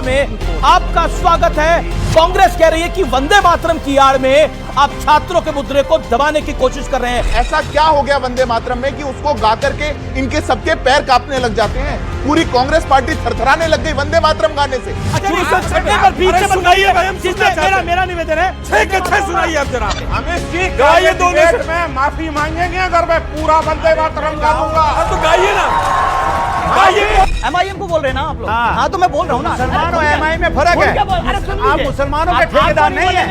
चर्चा में आपका स्वागत है। कांग्रेस कह रही है कि वंदे मातरम की आड़ में आप छात्रों के मुद्दे को दबाने की कोशिश कर रहे हैं। ऐसा क्या हो गया वंदे मातरम में कि उसको गा करके इनके सबके पैर कांपने लग जाते हैं? पूरी कांग्रेस पार्टी थरथराने लग गई वंदे मातरम गाने से। मेरा निवेदन है, 6 के 6 सुनाइए अब जरा। अमित जी गाइए दोनों में माफी मांगेंगे अगर मैं पूरा वंदे मातरम गा दूंगा। तो गाइए ना, एमआईएम को बोल रहे हैं ना आप लोग? हाँ तो मैं बोल रहा हूँ ना, मुसलमान और एमआईएम में फर्क है। आप मुसलमानों के ठेकेदार नहीं है।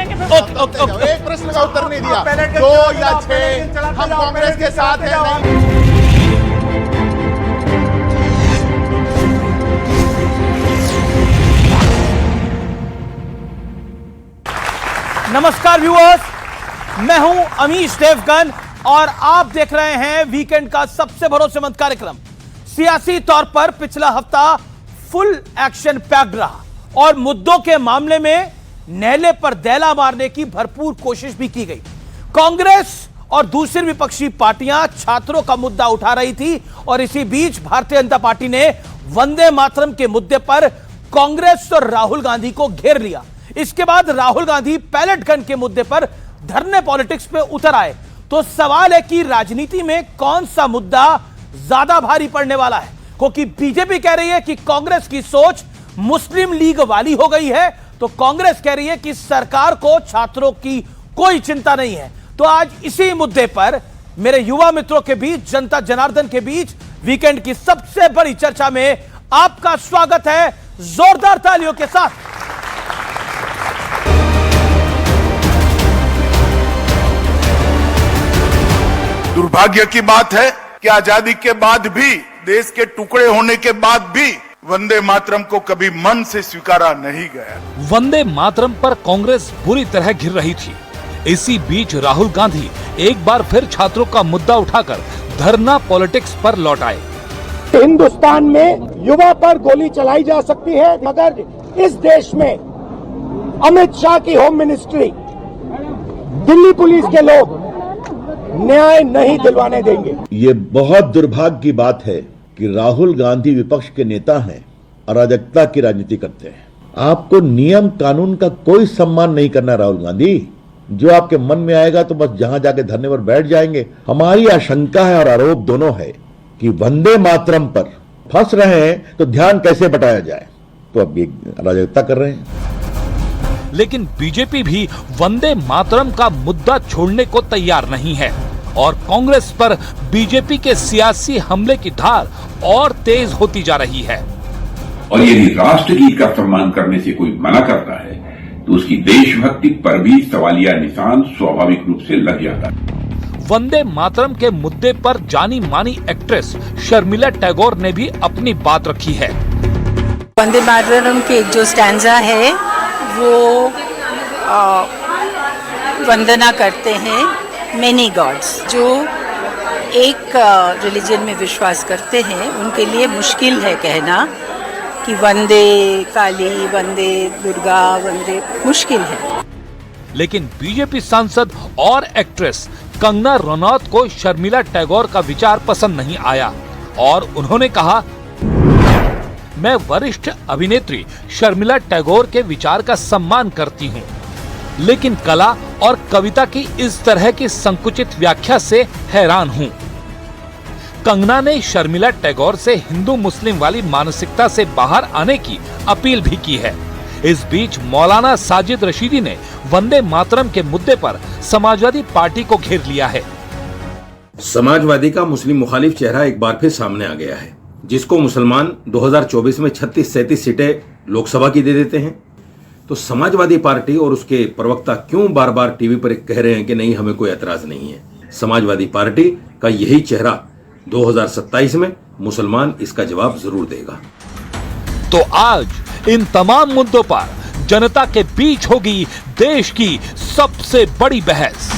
एक प्रश्न का उत्तर नहीं दिया। 2 या 6 हम कांग्रेस के साथ हैं। नमस्कार व्यूअर्स, मैं हूं अमीश देवगन और आप देख रहे हैं वीकेंड का सबसे भरोसेमंद कार्यक्रम। सियासी तौर पर पिछला हफ्ता फुल एक्शन पैक्ड रहा और मुद्दों के मामले में नहले पर दैला मारने की भरपूर कोशिश भी की गई। कांग्रेस और दूसरी विपक्षी पार्टियां छात्रों का मुद्दा उठा रही थी और इसी बीच भारतीय जनता पार्टी ने वंदे मातरम के मुद्दे पर कांग्रेस और राहुल गांधी को घेर लिया। इसके बाद राहुल गांधी पैलेट गन के मुद्दे पर धरने पॉलिटिक्स पे उतर आए। तो सवाल है कि राजनीति में कौन सा मुद्दा ज्यादा भारी पड़ने वाला है, क्योंकि बीजेपी कह रही है कि कांग्रेस की सोच मुस्लिम लीग वाली हो गई है, तो कांग्रेस कह रही है कि सरकार को छात्रों की कोई चिंता नहीं है। तो आज इसी मुद्दे पर मेरे युवा मित्रों के बीच, जनता जनार्दन के बीच वीकेंड की सबसे बड़ी चर्चा में आपका स्वागत है जोरदार तालियों के साथ। दुर्भाग्य की बात है कि आजादी के बाद भी, देश के टुकड़े होने के बाद भी वंदे मातरम को कभी मन से स्वीकारा नहीं गया। वंदे मातरम पर कांग्रेस बुरी तरह घिर रही थी। इसी बीच राहुल गांधी एक बार फिर छात्रों का मुद्दा उठाकर धरना पॉलिटिक्स पर लौट आए। हिंदुस्तान में युवा पर गोली चलाई जा सकती है, मगर इस देश में अमित शाह की होम मिनिस्ट्री, दिल्ली पुलिस के लोग न्याय नहीं दिलवाने देंगे। ये बहुत दुर्भाग्य की बात है कि राहुल गांधी विपक्ष के नेता हैं, अराजकता की राजनीति करते हैं। आपको नियम कानून का कोई सम्मान नहीं करना राहुल गांधी। जो आपके मन में आएगा तो बस जहां जाके धरने पर बैठ जाएंगे। हमारी आशंका है और आरोप दोनों है कि वंदे मातरम पर फंस रहे हैं तो ध्यान कैसे बटाया जाए, तो अब ये अराजकता कर रहे हैं। लेकिन बीजेपी भी वंदे मातरम का मुद्दा छोड़ने को तैयार नहीं है और कांग्रेस पर बीजेपी के सियासी हमले की धार और तेज होती जा रही है। और यदि राष्ट्र गीत का सम्मान करने से कोई मना करता है तो उसकी देशभक्ति पर भी सवालिया निशान स्वाभाविक रूप से लग जाता है। वंदे मातरम के मुद्दे पर जानी मानी एक्ट्रेस शर्मिला टैगोर ने भी अपनी बात रखी है। वंदे मातरम के जो स्टैंजा है वो वंदना करते हैं मेनी गॉड्स। जो एक रिलीजन में विश्वास करते हैं उनके लिए मुश्किल है कहना कि वंदे काली, वंदे दुर्गा, वंदे, मुश्किल है। लेकिन बीजेपी सांसद और एक्ट्रेस कंगना रनौत को शर्मिला टैगोर का विचार पसंद नहीं आया और उन्होंने कहा, मैं वरिष्ठ अभिनेत्री शर्मिला टैगोर के विचार का सम्मान करती हूँ, लेकिन कला और कविता की इस तरह की संकुचित व्याख्या से हैरान हूँ। कंगना ने शर्मिला टैगोर से हिंदू मुस्लिम वाली मानसिकता से बाहर आने की अपील भी की है। इस बीच मौलाना साजिद रशीदी ने वंदे मातरम के मुद्दे पर समाजवादी पार्टी को घेर लिया है। समाजवादी का मुस्लिम मुखालिफ चेहरा एक बार फिर सामने आ गया है, जिसको मुसलमान 2024 में 36-37 सीटें लोकसभा की दे देते हैं। तो समाजवादी पार्टी और उसके प्रवक्ता क्यों बार बार टीवी पर कह रहे हैं कि नहीं, हमें कोई एतराज नहीं है। समाजवादी पार्टी का यही चेहरा 2027 में मुसलमान इसका जवाब जरूर देगा। तो आज इन तमाम मुद्दों पर जनता के बीच होगी देश की सबसे बड़ी बहस।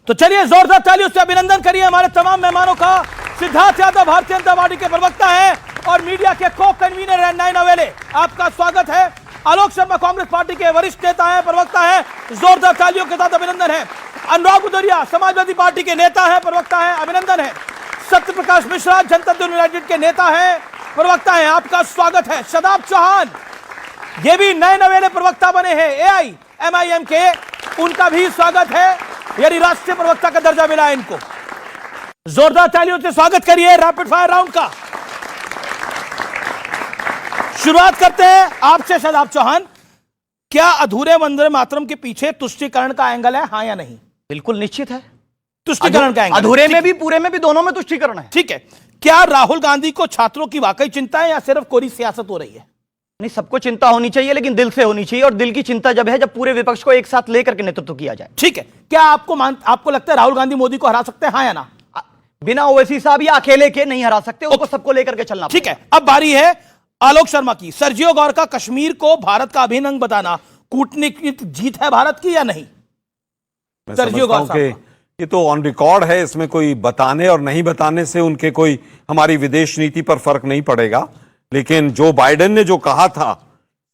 तो चलिए जोरदार तालियों से अभिनंदन करिए हमारे तमाम मेहमानों का। सिद्धार्थ यादव भारतीय जनता पार्टी के प्रवक्ता हैं और मीडिया के को कन्वीनर हैं नयना वेले, आपका स्वागत है। आलोक शर्मा कांग्रेस पार्टी के वरिष्ठ नेता हैं, प्रवक्ता हैं, जोरदार तालियों के साथ अभिनंदन है। अनुराग उदरिया समाजवादी पार्टी के नेता हैं, प्रवक्ता हैं, अभिनंदन है। सत्य प्रकाश मिश्रा जनता दल यूनाइटेड के नेता हैं, प्रवक्ता हैं, आपका स्वागत है। शदाब चौहान ये भी नए नवेले प्रवक्ता बने हैं AIMIM के, उनका भी स्वागत है, यानी राष्ट्रीय प्रवक्ता का दर्जा मिला है इनको। जोरदार तालियों से स्वागत करिए रैपिड फायर राउंड का। शुरुआत करते हैं आपसे शादाब चौहान, क्या अधूरे वंदे मातरम के पीछे तुष्टीकरण का एंगल है, हां या नहीं? बिल्कुल निश्चित है, तुष्टीकरण का एंगल, अधूरे में भी पूरे में भी, दोनों में तुष्टीकरण है। ठीक है, क्या राहुल गांधी को छात्रों की वाकई चिंता है या सिर्फ कोरी सियासत हो रही है? नहीं, सबको चिंता होनी चाहिए, लेकिन दिल से होनी चाहिए, और दिल की चिंता जब है जब पूरे विपक्ष को एक साथ लेकर के नेतृत्व किया जाए। ठीक है, क्या आपको लगता है राहुल गांधी मोदी को हरा सकते हैं, हां या ना? बिना ओवैसी साहब या अकेले के नहीं हरा सकते, उसको सबको लेकर के चलना। ठीक है, अब बारी है आलोक शर्मा की। सर्जियो गौर का कश्मीर को भारत का अभिन्न अंग बताना कूटनीतिक जीत है भारत की या नहीं? सर्जियो गौर साहब, ये तो ऑन रिकॉर्ड है, इसमें कोई बताने और नहीं बताने से उनके कोई हमारी विदेश नीति पर फर्क नहीं पड़ेगा। लेकिन जो बाइडेन ने जो कहा था,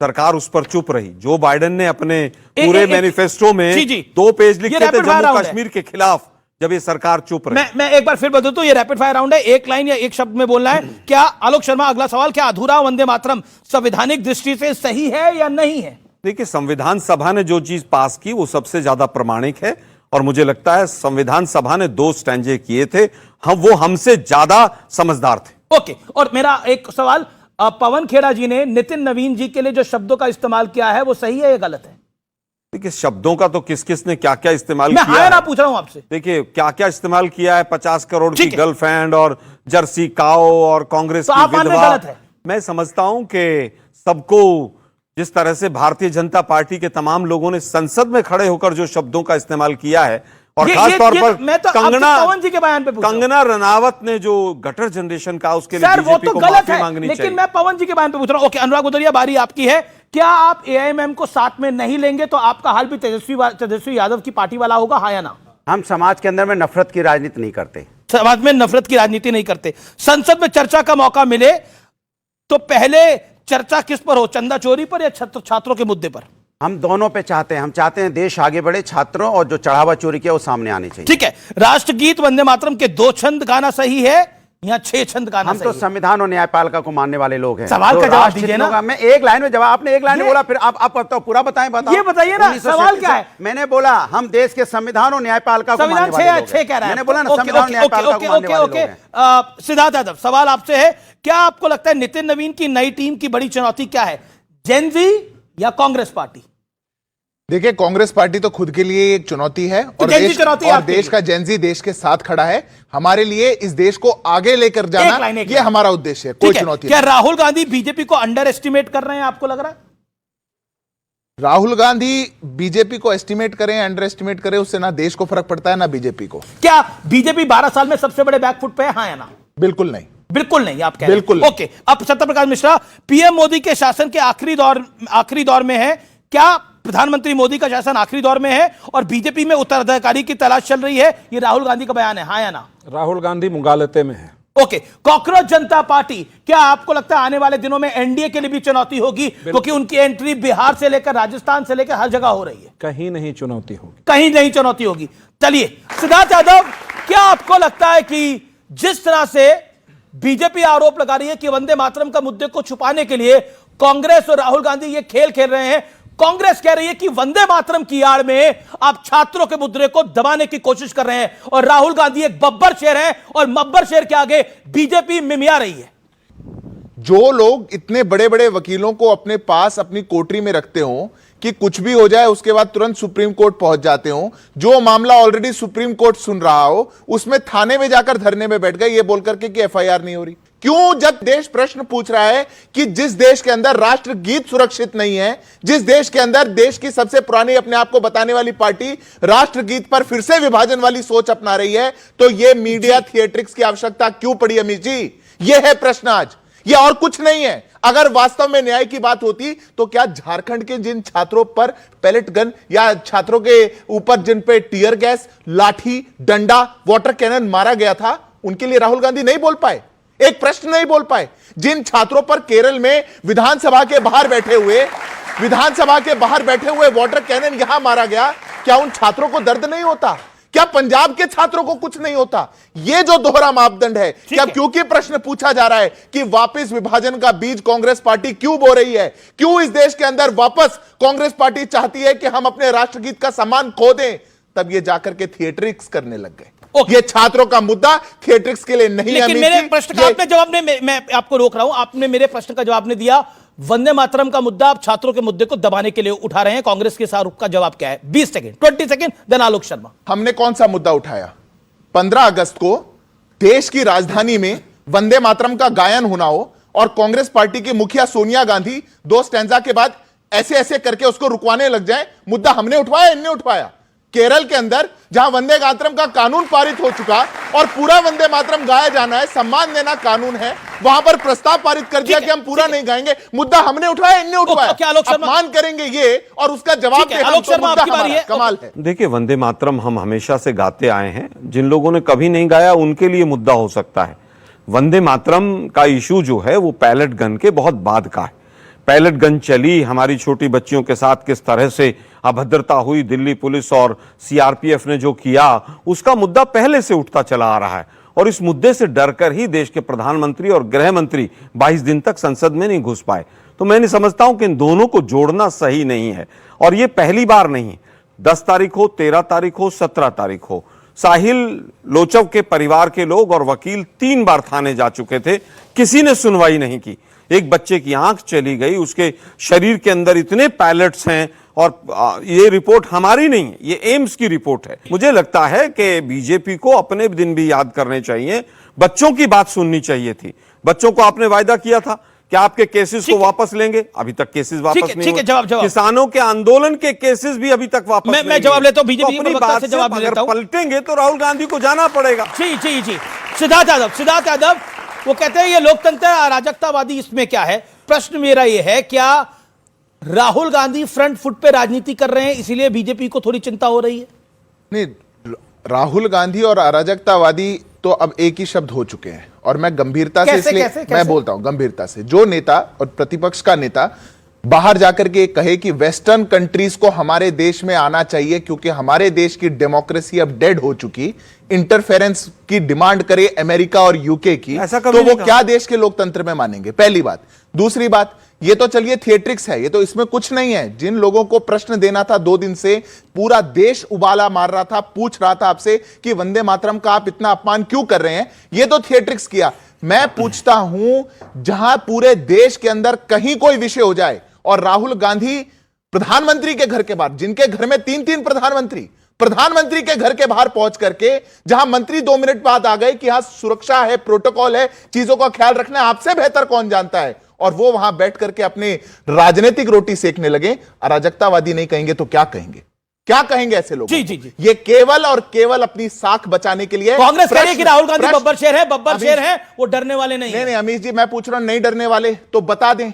सरकार उस पर चुप रही। जो बाइडेन ने अपने पूरे मैनिफेस्टो में 2 पेज लिखे थे जम्मू कश्मीर के खिलाफ, जब ये सरकार चुप रही। मैं एक बार फिर बता दूं, ये रैपिड फायर राउंड है, एक लाइन या एक शब्द में बोलना है। क्या आलोक शर्मा, अगला सवाल, क्या अधूरा वंदे मातरम संवैधानिक दृष्टि से सही है या नहीं है? देखिए, संविधान सभा ने जो चीज पास की वो सबसे ज्यादा प्रमाणिक है, और मुझे लगता है संविधान सभा ने 2 स्टैंजे किए थे, वो हमसे ज्यादा समझदार थे। ओके, और मेरा एक सवाल, पवन खेड़ा जी ने नितिन नवीन जी के लिए जो शब्दों का इस्तेमाल किया है वो सही है या गलत है? देखिए, शब्दों का तो किस किस ने क्या क्या इस्तेमाल मैं किया है, पूछ रहा हूं आपसे। देखिए, क्या क्या इस्तेमाल किया है, 50 करोड़ की गर्लफ्रेंड और जर्सी काओ और कांग्रेस की विधवा। मैं समझता हूं कि सबको, जिस तरह से भारतीय जनता पार्टी के तमाम लोगों ने संसद में खड़े होकर जो शब्दों का इस्तेमाल किया है, और खास तौर पर मैं तो पवन जी के बयान पे कंगना रनावत ने जो गटर जनरेशन का, उसके लिए बीजेपी को माफी मांगनी चाहिए। लेकिन मैं पवन जी के बयान पे पूछ रहा हूं। ओके, अनुराग उदरिया, बारी आपकी है। क्या आप AIMM को साथ में नहीं लेंगे तो आपका हाल भी तेजस्वी यादव की पार्टी वाला होगा, हां या ना? हम समाज के अंदर में नफरत की राजनीति नहीं करते। समाज में नफरत की राजनीति नहीं करते। संसद में चर्चा का मौका मिले तो पहले चर्चा किस पर हो, चंदा चोरी पर या छात्रों के मुद्दे पर? हम दोनों पे चाहते हैं। हम चाहते हैं देश आगे बढ़े, छात्रों और जो चढ़ावा चोरी किया वो सामने आने चाहिए। ठीक है, राष्ट्रगीत वंदे मातरम के 2 छंद गाना सही है या 6 छंद गाना हम सही? तो संविधान और न्यायपालिका को मानने वाले लोग हैं। सवाल का जवाब दीजिए ना। मैं एक लाइन में जवाब, आपने एक लाइन में बोला, फिर आप तो पूरा बताएं। ये बताइए ना, सवाल क्या है? मैंने बोला हम देश के संविधान और न्यायपालिका को मानने वाले लोग हैं। कह रहा है, मैंने बोला ना, संविधान और न्यायपालिका को मानने वाले लोग हैं। सिद्धार्थ यादव, सवाल आपसे है, क्या आपको लगता है नितिन नवीन की नई टीम की बड़ी चुनौती क्या है, जेन जी या कांग्रेस पार्टी? देखिए, कांग्रेस पार्टी तो खुद के लिए एक चुनौती है, और देश का जेनजी देश के साथ खड़ा है। हमारे लिए इस देश को आगे लेकर जाना, ये हमारा उद्देश्य है। कोई चुनौती क्या राहुल गांधी बीजेपी को अंडर एस्टिमेट कर रहे हैं, आपको लग रहा है? राहुल गांधी बीजेपी को एस्टिमेट करें, अंडर एस्टिमेट करें, उससे ना देश को फर्क पड़ता है ना बीजेपी को। क्या बीजेपी 12 साल में सबसे बड़े बैकफुट पे है, हां या ना? बिल्कुल नहीं। बिल्कुल नहीं, आप कह रहे हैं। बिल्कुल। ओके, अब सत्यप्रकाश मिश्रा, पीएम मोदी के शासन के आखिरी दौर में है, क्या प्रधानमंत्री मोदी का शासन आखिरी दौर में है और बीजेपी में उत्तराधिकारी की तलाश चल रही है, ये राहुल गांधी का बयान है, हां या ना? राहुल गांधी मुगालते में है। ओके, कॉकरोच जनता पार्टी, क्या आपको लगता है आने वाले दिनों में एनडीए के लिए भी चुनौती होगी, क्योंकि उनकी एंट्री बिहार से लेकर राजस्थान से लेकर हर जगह हो रही है? कहीं नहीं चुनौती होगी, कहीं नहीं चुनौती होगी। चलिए सिद्धार्थ यादव, क्या आपको लगता है कि जिस तरह से बीजेपी आरोप लगा रही है कि वंदे मातरम का मुद्दे को छुपाने के लिए कांग्रेस और राहुल गांधी ये खेल खेल रहे हैं, कांग्रेस कह रही है कि वंदे मातरम की आड़ में आप छात्रों के मुद्दे को दबाने की कोशिश कर रहे हैं, और राहुल गांधी एक बब्बर शेर है और मब्बर शेर के आगे बीजेपी मिमिया रही है। जो लोग इतने बड़े बड़े वकीलों को अपने पास अपनी कोठरी में रखते हो कि कुछ भी हो जाए उसके बाद तुरंत सुप्रीम कोर्ट पहुंच जाते हो, जो मामला ऑलरेडी सुप्रीम कोर्ट सुन रहा हो उसमें थाने में जाकर धरने में बैठ गए ये बोल करके कि एफआईआर नहीं हो रही। क्यों? जब देश प्रश्न पूछ रहा है कि जिस देश के अंदर राष्ट्रगीत सुरक्षित नहीं है, जिस देश के अंदर देश की सबसे पुरानी अपने आप को बताने वाली पार्टी राष्ट्रगीत पर फिर से विभाजन वाली सोच अपना रही है, तो यह मीडिया थिएट्रिक्स की आवश्यकता क्यों पड़ी अमित जी? यह है प्रश्न आज, यह और कुछ नहीं है। अगर वास्तव में न्याय की बात होती तो क्या झारखंड के जिन छात्रों पर पैलेट गन या छात्रों के ऊपर जिन पे टियर गैस, लाठी, डंडा, वाटर कैनन मारा गया था, उनके लिए राहुल गांधी नहीं बोल पाए, एक प्रश्न नहीं बोल पाए? जिन छात्रों पर केरल में विधानसभा के बाहर बैठे हुए वाटर कैनन यहां मारा गया, क्या उन छात्रों को दर्द नहीं होता? क्या पंजाब के छात्रों को कुछ नहीं होता? ये जो दोहरा मापदंड है, क्या क्योंकि प्रश्न पूछा जा रहा है कि वापस विभाजन का बीज कांग्रेस पार्टी क्यों बो रही है, क्यों इस देश के अंदर वापस कांग्रेस पार्टी चाहती है कि हम अपने राष्ट्रगीत का सम्मान खो दें, तब ये जाकर के थिएट्रिक्स करने लग गए। ये छात्रों का मुद्दा थिएट्रिक्स के लिए नहीं है। लेकिन मेरे प्रश्न का आपने जवाब नहीं, मैं आपको रोक रहा हूं, आपने मेरे प्रश्न का जवाब नहीं दिया। वंदे मातरम का मुद्दा आप छात्रों के मुद्दे को दबाने के लिए उठा रहे हैं, कांग्रेस के शाहरुख का जवाब क्या है? 20 second, 20 second, then Alok Sharma. हमने कौन सा मुद्दा उठाया? 15 अगस्त को देश की राजधानी में वंदे मातरम का गायन होना हो और कांग्रेस पार्टी की मुखिया सोनिया गांधी 2 स्टैंजा के बाद ऐसे ऐसे करके उसको रुकवाने लग जाए, मुद्दा हमने उठवाया, इनने उठवाया? केरल के अंदर जहां वंदे मातरम का कानून पारित हो चुका और पूरा वंदे मातरम गाया जाना है, सम्मान देना कानून है, वहां पर प्रस्ताव पारित कर दिया कि हम पूरा नहीं गाएंगे। मुद्दा हमने उठाया, इनने उठवाया। अपमान करेंगे ये और उसका जवाब दे, हम तो मुद्दा हमारा कमाल है। देखिए, वंदे मातरम हम हमेशा से गाते आए हैं। जिन लोगों ने कभी नहीं गाया उनके लिए मुद्दा हो सकता है। वंदे मातरम का इशू जो है वो पैलेट गन के बहुत बाद का है। पैलेट गन चली, हमारी छोटी बच्चियों के साथ किस तरह से अभद्रता हुई, दिल्ली पुलिस और सीआरपीएफ ने जो किया, उसका मुद्दा पहले से उठता चला आ रहा है। और इस मुद्दे से डरकर ही देश के प्रधानमंत्री और गृह मंत्री 22 दिन तक संसद में नहीं घुस पाए। तो मैं नहीं समझता हूं कि इन दोनों को जोड़ना सही नहीं है। और ये पहली बार नहीं, 10 तारीख हो, 13 तारीख हो, 17 तारीख हो, साहिल लोचव के परिवार के लोग और वकील 3 बार थाने जा चुके थे, किसी ने सुनवाई नहीं की। एक बच्चे की आंख चली गई, उसके शरीर के अंदर इतने पैलेट्स हैं। और ये रिपोर्ट हमारी नहीं है, ये एम्स की रिपोर्ट है। मुझे लगता है कि बीजेपी को अपने दिन भी याद करने चाहिए, बच्चों की बात सुननी चाहिए थी। बच्चों को आपने वायदा किया था कि आपके केसेस को वापस लेंगे, अभी तक केसेस वापस नहीं हुए। किसानों के आंदोलन के केसेस भी अभी तक वापस मैं जवाब लेता हूं, बीजेपी अपनी बात से जवाब लेता हूं। पलटेंगे तो राहुल गांधी को जाना पड़ेगा। जी जी जी, सिद्धार्थ यादव वो कहते हैं ये लोकतंत्र अराजकतावादी, इसमें क्या है? प्रश्न मेरा ये है, क्या राहुल गांधी फ्रंट फुट पे राजनीति कर रहे हैं, इसीलिए बीजेपी को थोड़ी चिंता हो रही है? नहीं, राहुल गांधी और अराजकतावादी तो अब एक ही शब्द हो चुके हैं। और मैं गंभीरता से इसलिए मैं बोलता हूं, गंभीरता से, जो नेता और प्रतिपक्ष का नेता बाहर जाकर के कहे कि वेस्टर्न कंट्रीज को हमारे देश में आना चाहिए क्योंकि हमारे देश की डेमोक्रेसी अब डेड हो चुकी, इंटरफेरेंस की डिमांड करे अमेरिका और यूके की, तो वो क्या देश के लोकतंत्र में मानेंगे? पहली बात। दूसरी बात, ये तो चलिए थिएट्रिक्स है, ये तो इसमें कुछ नहीं है। जिन लोगों को प्रश्न देना था 2 दिन से, पूरा देश उबाला मार रहा था, पूछ रहा था आपसे कि वंदे मातरम का आप इतना अपमान क्यों कर रहे हैं, ये तो थिएट्रिक्स किया। मैं पूछता हूं, जहां पूरे देश के अंदर कहीं कोई विषय हो जाए और राहुल गांधी प्रधानमंत्री के घर के बाहर, जिनके घर में 3-3 प्रधानमंत्री के घर के बाहर पहुंच करके, जहां मंत्री 2 मिनट बाद आ गए कि यहां सुरक्षा है, प्रोटोकॉल है, चीजों का ख्याल रखना है, आपसे बेहतर कौन जानता है, और वो वहां बैठ करके अपनी राजनीतिक रोटी सेकने लगे। अराजकतावादी नहीं कहेंगे तो क्या कहेंगे? क्या कहेंगे ऐसे लोग? जी। ये केवल और केवल अपनी साख बचाने के लिए कांग्रेस कह रही है कि राहुल गांधी बब्बर शेर है, वो डरने वाले नहीं। नहीं अमीश जी, मैं पूछ रहा हूं, नहीं डरने वाले तो बता दें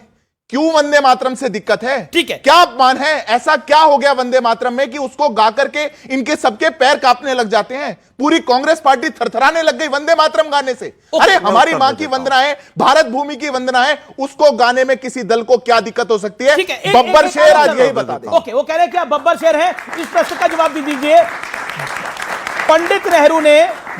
क्यों वंदे मातरम से दिक्कत है? ठीक है, क्या अपमान है? ऐसा क्या हो गया वंदे मातरम में कि उसको गा करके इनके सबके पैर कांपने लग जाते हैं? पूरी कांग्रेस पार्टी थरथराने लग गई वंदे मातरम गाने से। अरे हमारी मां की वंदना है, भारत भूमि की वंदना है, उसको गाने में किसी दल को क्या दिक्कत हो सकती है? बब्बर शेर आज यही बता दें। ओके, वो कह रहे हैं क्या बब्बर शेर है? इस प्रश्न का जवाब भी दीजिए। पंडित नेहरू ने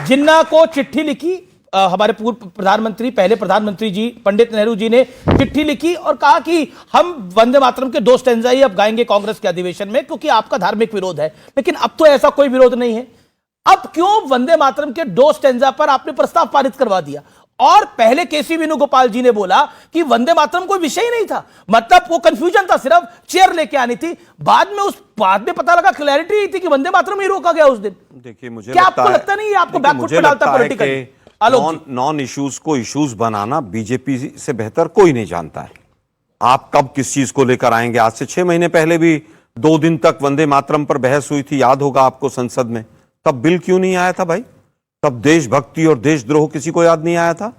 जिन्ना को चिट्ठी लिखी, हमारे पूर्व प्रधानमंत्री, पहले प्रधानमंत्री जी पंडित नेहरू जी ने चिट्ठी लिखी और कहा कि हम वंदे मातरम के 2 स्टैंजा ही अब गाएंगे कांग्रेस के अधिवेशन में क्योंकि आपका धार्मिक विरोध है। लेकिन अब तो ऐसा कोई विरोध नहीं है। अब क्यों वंदे मातरम के 2 स्टैंजा पर आपने प्रस्ताव पारित करवा दिया? और पहले केसी वेणुगोपाल जी ने बोला कि वंदे मातरम कोई विषय ही नहीं था, मतलब वो कंफ्यूजन था, सिर्फ चेयर लेके आनी थी। बाद में पता लगा, क्लैरिटी थी कि वंदे मातरम ही रोका गया उस दिन। देखिए, मुझे क्या आपको लगता नहीं है आपको बैकफुट पे डालता पॉलिटिकली? नॉन इश्यूज को इश्यूज बनाना बीजेपी से बेहतर कोई नहीं जानता है। आप कब किस चीज को लेकर आएंगे? आज से 6 महीने पहले भी 2 दिन तक वंदे मातरम पर बहस हुई थी, याद होगा आपको, संसद में। तब बिल क्यों नहीं आया था भाई? तब देशभक्ति और देशद्रोह किसी को याद नहीं आया था?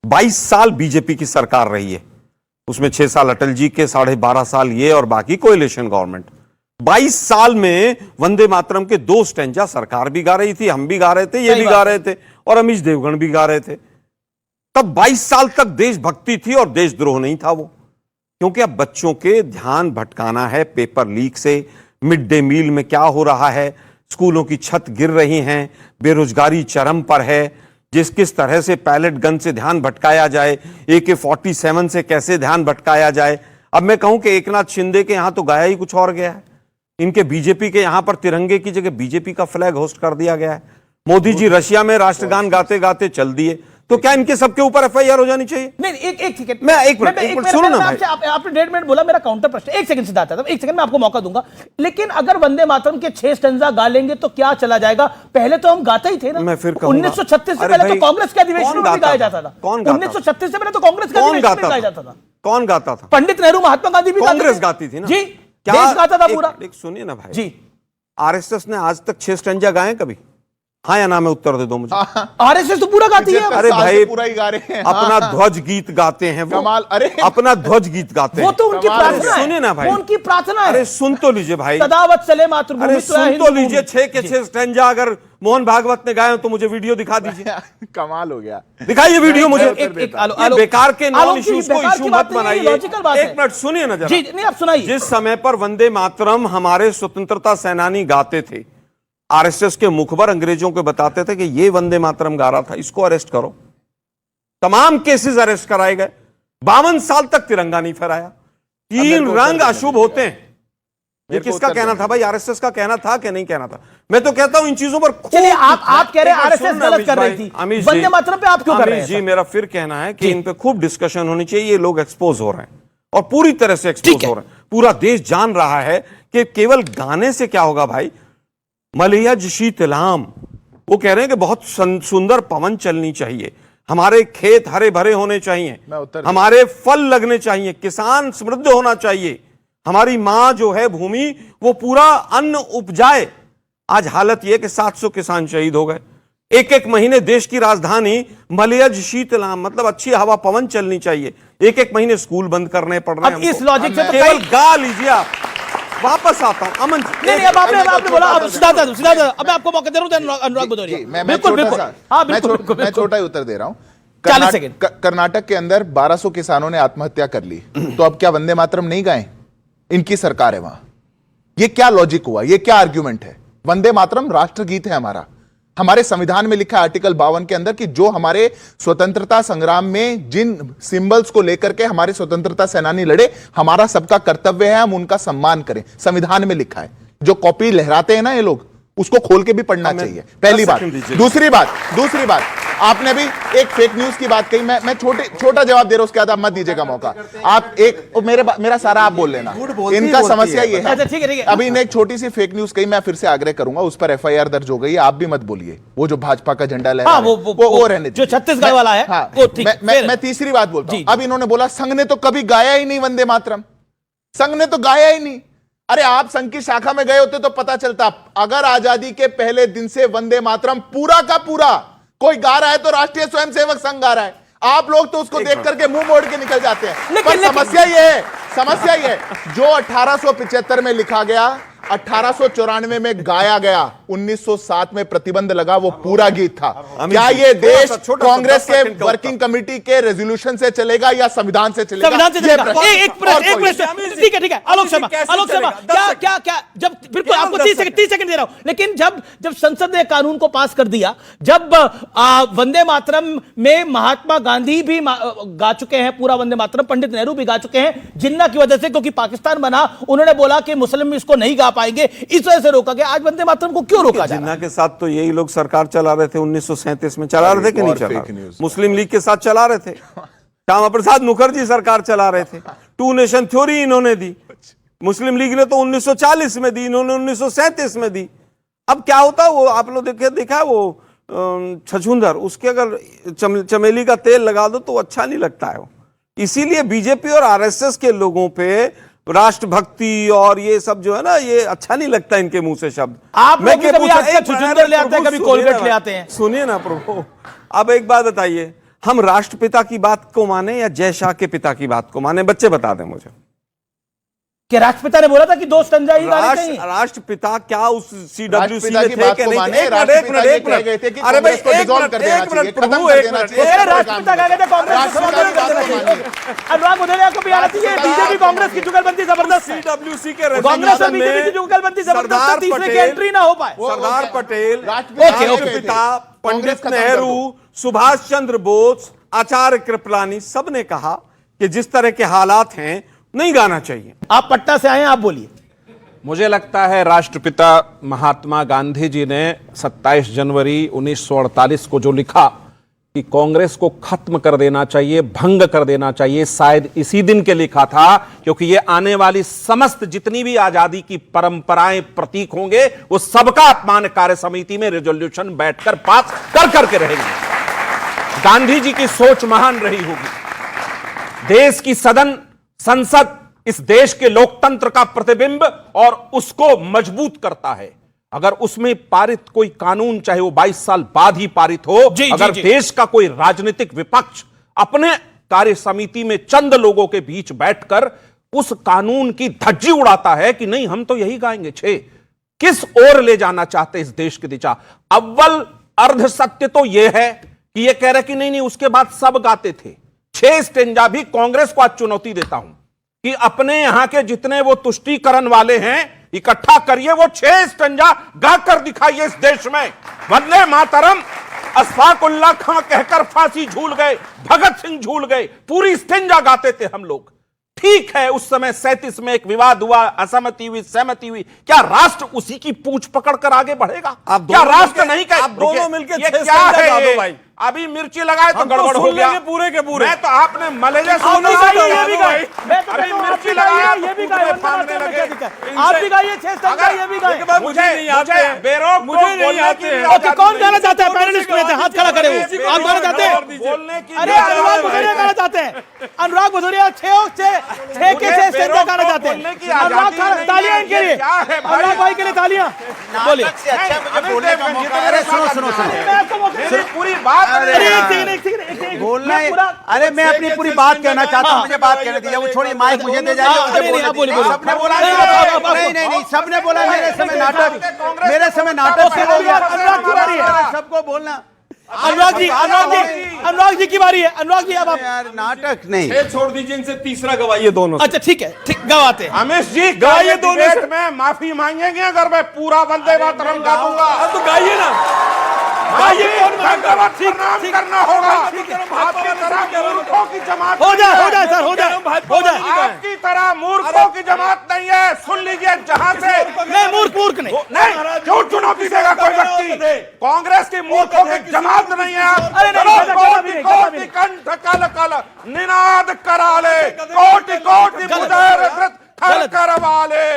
22 साल बीजेपी की सरकार रही है, उसमें 6 साल अटल जी के, 12.5 साल ये और बाकी कोएलिशन गवर्नमेंट। 22 साल में वंदे मातरम के 2 स्टैंजा सरकार भी गा रही थी, हम भी गा रहे थे, ये भी गा रहे थे और अमीश देवगन भी गा रहे थे। तब 22 साल तक देशभक्ति थी और देशद्रोह नहीं था वो। क्योंकि अब बच्चों के ध्यान भटकाना है पेपर लीक से, मिड डे मील में क्या हो रहा है, स्कूलों की छत गिर रही हैं, बेरोजगारी चरम पर है, किस तरह से पैलेट गन से ध्यान भटकाया जाए, AK-47 से कैसे ध्यान भटकाया जाए। अब मैं कहूं कि एकनाथ शिंदे के यहां तो गया ही कुछ और गया है, इनके बीजेपी के यहां पर तिरंगे की जगह बीजेपी का फ्लैग होस्ट कर दिया गया है। मोदी जी रशिया में राष्ट्रगान गाते गाते चल दिए, तो क्या इनके सबके ऊपर FIR हो जानी चाहिए? नहीं, एक सेकंड, मैं एक मिनट सुनो ना भाई। आपने 1.5 मिनट बोला, मेरा काउंटर प्रश्न, एक सेकंड सिद्धार्थ यादव, एक सेकंड मैं आपको मौका दूंगा। लेकिन अगर वंदे मातरम के 6 स्टैंजा गा लेंगे तो क्या चला जाएगा? पहले तो हम गाते ही थे ना। मैं फिर कहूंगा, 1936 से पहले तो कांग्रेस के अधिवेशन में गाया जाता था। 1936 से पहले तो कांग्रेस के अधिवेशन में गाया जाता था। कौन गाता था? पंडित नेहरू, महात्मा गांधी भी कांग्रेस गाती थी ना जी, देश गाता था पूरा। सुनिए ना भाई जी, RSS ने आज तक 6 स्टैंजा गाए कभी? हाँ या ना में उत्तर दे दो मुझे। RSS तो पूरा गाती है। अरे भाई पूरा ही गा रहे हैं। अपना ध्वज गीत गाते हैं वो, कमाल। अरे अपना ध्वज गीत गाते हैं वो तो उनकी प्रार्थना है। सुनिए ना भाई, वो उनकी प्रार्थना है। अरे सुन तो लीजिए भाई, सदावत चले मातृभूमि। अरे सुन तो लीजिए, 6 के 6 स्टैंजा अगर मोहन भागवत ने गाए तो मुझे वीडियो दिखा दीजिए। कमाल हो गया, दिखाइए वीडियो मुझे। एक बेकार के नॉन इश्यूज को इश्यू मत बनाइए। एक मिनट सुनिए ना जरा। जी नहीं, आप सुनाइए। जिस समय पर वंदे मातरम हमारे स्वतंत्रता सेनानी गाते थे, RSS के मुखबर अंग्रेजों को बताते थे कि ये वंदे मातरम गा रहा था, इसको अरेस्ट करो। तमाम केसेस अरेस्ट कराए गए। 52 साल तक तिरंगा नहीं फहराया। 3 रंग अशुभ होते हैं। ये किसका कहना था भाई? RSS का कहना था कि नहीं कहना था? मैं तो कहता हूं इन चीजों पर चलिए, आप कह रहे हैं RSS गलत कर रही थी, वंदे मातरम पे आप क्यों कर रहे हैं? जी, मेरा फिर कहना है कि इन पे खूब डिस्कशन होनी चाहिए। ये लोग एक्सपोज हो रहे हैं और पूरी तरह से एक्सपोज हो रहे हैं। पूरा देश जान रहा है कि केवल गाने से क्या होगा भाई। मलयज शीतलाम, वो कह रहे हैं कि बहुत सुंदर पवन चलनी चाहिए, हमारे खेत हरे भरे होने चाहिए, हमारे फल लगने चाहिए, किसान समृद्ध होना चाहिए, हमारी मां जो है भूमि वो पूरा अन्न उपजाए। आज हालत यह कि 700 किसान शहीद हो गए। एक महीने देश की राजधानी मलयज शीतलाम, मतलब अच्छी हवा पवन चलनी चाहिए। एक महीने स्कूल बंद करने पड़ रहे हैं। इस लॉजिक से तो केवल गा लीजिए आप। वापस आता हूं अमन। नहीं, अब आपने बोला, अब सिद्धार्थ, अब मैं आपको मौका दे रहा हूं अनुराग भदौरिया। मैं छोटा ही उत्तर दे रहा हूं। 40 सेकंड। कर्नाटक के अंदर 1200 किसानों ने आत्महत्या कर ली, तो अब क्या वंदे मातरम नहीं गाएं? इनकी सरकार है वहां। ये क्या लॉजिक हुआ? ये क्या आर्ग्यूमेंट है? वंदे मातरम राष्ट्रगीत है हमारा। हमारे संविधान में लिखा है आर्टिकल 52 के अंदर कि जो हमारे स्वतंत्रता संग्राम में जिन सिंबल्स को लेकर के हमारे स्वतंत्रता सेनानी लड़े, हमारा सबका कर्तव्य है हम उनका सम्मान करें। संविधान में लिखा है। जो कॉपी लहराते हैं ना ये लोग, उसको खोल के भी पढ़ना चाहिए, पहली बात। दूसरी बात, आपने भी एक फेक न्यूज की बात कही। मैं छोटा जवाब दे रहा हूं, उसके बाद आप मत दीजिएगा मौका। आप मेरा सारा आप बोल लेना। इनका समस्या ये है। ठीक है। अभी इन्हें एक छोटी सी फेक न्यूज कही, मैं फिर से आग्रह करूंगा, उस पर FIR दर्ज हो गई। आप भी मत बोलिए। वो जो भाजपा का झंडा लहरा वो रहने जो छत्तीसगढ़ वाला है। हाँ, मैं तीसरी बात बोलता हूं। अब इन्होंने बोला संघ ने तो कभी गाया ही नहीं वंदे मातरम, संघ ने तो गाया ही नहीं। अरे आप संघ की शाखा में गए होते तो पता चलता। अगर आजादी के पहले दिन से वंदे मातरम पूरा का पूरा कोई गा रहा है तो राष्ट्रीय स्वयंसेवक संघ गा रहा है। आप लोग तो उसको देख करके मुंह मोड़ के निकल जाते हैं। पर समस्या ये है जो 1875 में लिखा गया, 1894 में गाया गया, 1907 में प्रतिबंध लगा, वो पूरा गीत था। क्या ये देश कांग्रेस के वर्किंग कमेटी के रेजोल्यूशन से चलेगा या संविधान से चलेगा? संविधान से चलेगा। एक प्रश्न। ठीक है। आलोक शर्मा, क्या जब, बिल्कुल आपको 30 सेकंड दे रहा हूं, लेकिन जब संसद ने कानून को पास कर दिया, जब वंदे मातरम में महात्मा गांधी भी गा चुके हैं पूरा वंदे मातरम, पंडित नेहरू भी गा चुके हैं, जिन्ना की वजह से, क्योंकि पाकिस्तान बना, उन्होंने बोला कि मुस्लिम इसको नहीं गा पाएंगे, इस वजह से रोका गया। आज वंदे मातरम को क्यों रोका जा रहा है? जिन्ना के साथ तो यही लोग सरकार चला रहे थे 1937 में। चला रहे थे कि नहीं चला? मुस्लिम लीग के साथ चला रहे थे। श्यामा प्रसाद मुखर्जी सरकार चला रहे थे। 2 नेशन थ्योरी इन्होंने दी। मुस्लिम लीग ने तो 1940 में दी, इन्होंने 1937 में दी। अब क्या होता, वो आप लोग देखा वो छछूंदर, उसके अगर चमेली का तेल लगा दो तो अच्छा नहीं लगता है वो। इसीलिए बीजेपी और RSS के लोगों पे राष्ट्रभक्ति और ये सब जो है ना, ये अच्छा नहीं लगता इनके मुंह से शब्द। आप लोग कभी छछूंदर ले आते हैं, कभी कोलगेट ले आते हैं। सुनिए ना प्रभु, अब एक बात बताइए, हम राष्ट्रपिता की बात को माने या जय शाह के पिता की बात को माने? बच्चे बता दें मुझे। कि राष्ट्रपिता ने बोला था कि 2 स्टंजा ही गाने चाहिए। राष्ट्रपिता क्या उस सीडब्ल्यूसी राष्ट्रपिता में की थे बात कि को नहीं? माने, एक मिनट अरे भाई एक मिनट प्रभु, एक मिनट राष्ट्रपिता कह गए थे कांग्रेस को समाधान कर देना चाहिए। अनुराग भदौरिया को भी आना चाहिए। बीजेपी कांग्रेस की जुगलबंदी जबरदस्त है। सीडब्ल्यूसी के कांग्रेस और बीजेपी की जुगलबंदी जबरदस्त है, तीसरे की एंट्री ना हो पाए। सरदार पटेल, राष्ट्रपिता राष्ट्रपिता पंडित नेहरू, सुभाष चंद्र बोस, आचार्य कृपलानी, सब ने कहा कि जिस तरह के हालात हैं नहीं गाना चाहिए। आप पटना से आए हैं, आप बोलिए। मुझे लगता है राष्ट्रपिता महात्मा गांधी जी ने 27 जनवरी 1948 को जो लिखा कि कांग्रेस को खत्म कर देना चाहिए, भंग कर देना चाहिए, शायद इसी दिन के लिखा था, क्योंकि ये आने वाली समस्त जितनी भी आजादी की परंपराएं प्रतीक होंगे वो सबका अपमान कार्य समिति में रेजोल्यूशन बैठकर पास कर करके रहेंगे। गांधी जी की सोच महान रही होगी। देश की संसद इस देश के लोकतंत्र का प्रतिबिंब और उसको मजबूत करता है। अगर उसमें पारित कोई कानून, चाहे वो 22 साल बाद ही पारित हो, अगर देश का कोई राजनीतिक विपक्ष अपने कार्य समिति में चंद लोगों के बीच बैठकर उस कानून की धज्जी उड़ाता है कि नहीं हम तो यही गाएंगे, किस ओर ले जाना चाहते इस देश की दिशा? अव्वल अर्ध सत्य तो यह है कि यह कह रहे कि नहीं उसके बाद सब गाते थे। 6 स्टेंजा भी कांग्रेस को आज चुनौती देता हूं कि अपने यहां के जितने वो तुष्टीकरण वाले हैं इकट्ठा करिए, वो 6 स्टेंजा गाकर दिखाइए इस देश में। वंदे मातरम अशफाकुल्लाह खां कहकर फांसी झूल गए, भगत सिंह झूल गए, पूरी स्टेंजा गाते थे हम लोग। ठीक है, उस समय 37 में एक विवाद हुआ, असहमति हुई, सहमति हुई। क्या राष्ट्र उसी की पूंछ पकड़कर आगे बढ़ेगा? क्या राष्ट्र नहीं कहे? आप दोनों मिलकर ये क्या है भाई? अभी मिर्ची लगाए तो गड़बड़ हो गया पूरे के पूरे। मैं तो आपने मलेरिया आप भी मिर्ची लगाया, ये भी गाए, आप भी गाइए 6 स्टंजा, ये भी गाए। मुझे नहीं आते, बेरोक मुझे नहीं आते। ओके, कौन गाना चाहता है? पैनलिस्ट में हाथ खड़ा करे हो। आप गाना चाहते हैं? बोलने की अरे अनुराग भदौरिया गाना चाहते हैं। अनुराग भदौरिया 6 के 6 स्टंजा गाना चाहते हैं। अनुराग तालियां इनके लिए, अनुराग भाई के लिए तालियां। बोलिए। पूरी बात बोलना है। अरे मैं अपनी पूरी बात कहना चाहता हूँ, मुझे बात कहने दीजिए। वो छोड़िए, माइक मुझे दे जाइए। सबने बोला नहीं, सबने बोला मेरे समय नाटक शुरू हो गया। सबको बोलना। अनुराग जी की बारी है। अनुराग जी अब आप यार नाटक नहीं, छोड़ दीजिए, इनसे तीसरा गवाइए दोनों। अच्छा ठीक है, ठीक गवाते हैं। अमित जी गाइए दोनों में, माफी मांगेंगे अगर मैं पूरा वंदे मातरम गा दूंगा। अब तो गाइए ना, करना होगा। आपकी तरह मूर्खों की जमात हो जाए सर, हो जाए। आपकी तरह मूर्खों की जमात नहीं है। सुन लीजिए, जहां से नहीं मूर्ख नहीं, क्यों चुनौती देगा कोई व्यक्ति? कांग्रेस की मूर्खों की जमात नहीं है। कोटि कंठ कल कल निनाद कराले, कोटि कोटि मुदेर धृत खल करवाले,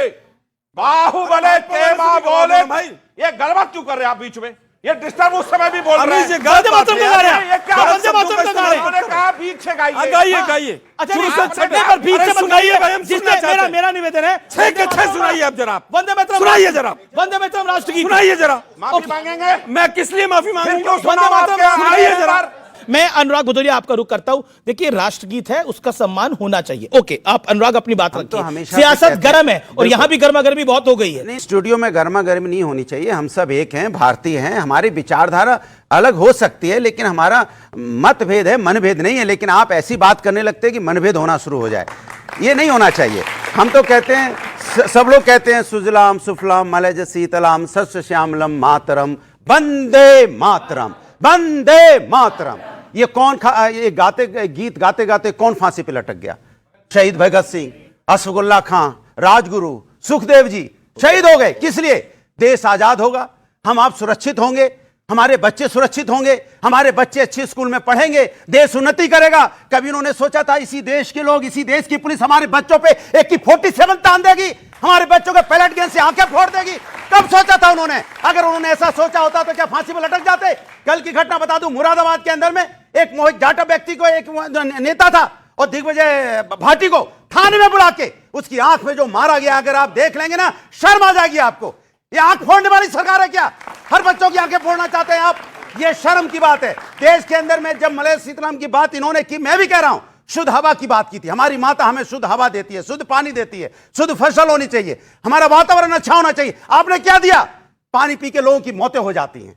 बाहुबले के मां बोले। भाई ये गलत क्यों कर रहे हैं आप बीच में? ये डिस्टर्ब उस समय भी बोल रहे हैं। वंदे मातरम का गा रहे हैं। ये क्या वंदे मातरम का गा रहे हैं? उन्होंने कहा बीच से गाइए। अच्छा पर बीच से मत गाइए। जिसने मेरा निवेदन है 6 के 6 सुनाइए आप जरा। वंदे मातरम सुनाइए जरा। वंदे मातरम राष्ट्र गीत सुनाइए जरा। माफी मांगेंगे? मैं किस लिए माफी मांगूंगा? वंदे मातरम सुनाइए जरा। मैं अनुराग भदौरिया आपका रुख करता हूं। देखिए राष्ट्रगीत है, उसका सम्मान होना चाहिए। ओके, आप अनुराग अपनी बात रखिए। सियासत गर्म है और यहां भी गर्मा गर्मी बहुत हो गई है। नहीं, स्टूडियो में गर्मा गर्मी नहीं होनी चाहिए। हम सब एक हैं, भारतीय हैं। हमारी विचारधारा अलग हो सकती है, लेकिन हमारा मतभेद है, मनभेद नहीं है। लेकिन आप ऐसी बात करने लगते हैं कि मनभेद होना शुरू हो जाए, ये नहीं होना चाहिए। हम तो कहते हैं, सब लोग कहते हैं सुजलाम सुफलाम मलयज शीतलाम सस्य श्यामलम मातरम वंदे मातरम, वंदे मातरम। ये कौन ये गीत गाते गाते कौन फांसी पे लटक गया? शहीद भगत सिंह, अशफाकुल्लाह खां, राजगुरु, सुखदेव जी शहीद हो गए। किस लिए? देश आजाद होगा, हम आप सुरक्षित होंगे, हमारे बच्चे सुरक्षित होंगे, हमारे बच्चे अच्छे स्कूल में पढ़ेंगे, देश उन्नति करेगा। कभी उन्होंने सोचा था इसी देश के लोग, इसी देश की पुलिस हमारे बच्चों पे एक की 47 तान देगी, हमारे बच्चों के पैलेट गन से आंखें फोड़ देगी? कब सोचा था उन्होंने? अगर उन्होंने ऐसा सोचा होता तो क्या फांसी में लटक जाते? कल की घटना बता दूं, मुरादाबाद के अंदर में एक मोहित जाटव व्यक्ति को, एक नेता था, और दिग्विजय भाटी को थाने में बुला के उसकी आंख में जो मारा गया, अगर आप देख लेंगे ना शर्म आ जाएगी आपको। ये आंख फोड़ने वाली सरकार है क्या? हर बच्चों की आंखें फोड़ना चाहते हैं आप? ये शर्म की बात है। देश के अंदर में जब मलय सीताराम की बात इन्होंने की, मैं भी कह रहा हूं शुद्ध हवा की बात की थी। हमारी माता हमें शुद्ध हवा देती है, शुद्ध पानी देती है, शुद्ध फसल होनी चाहिए, हमारा वातावरण अच्छा होना चाहिए। आपने क्या दिया? पानी पी के लोगों की मौतें हो जाती हैं।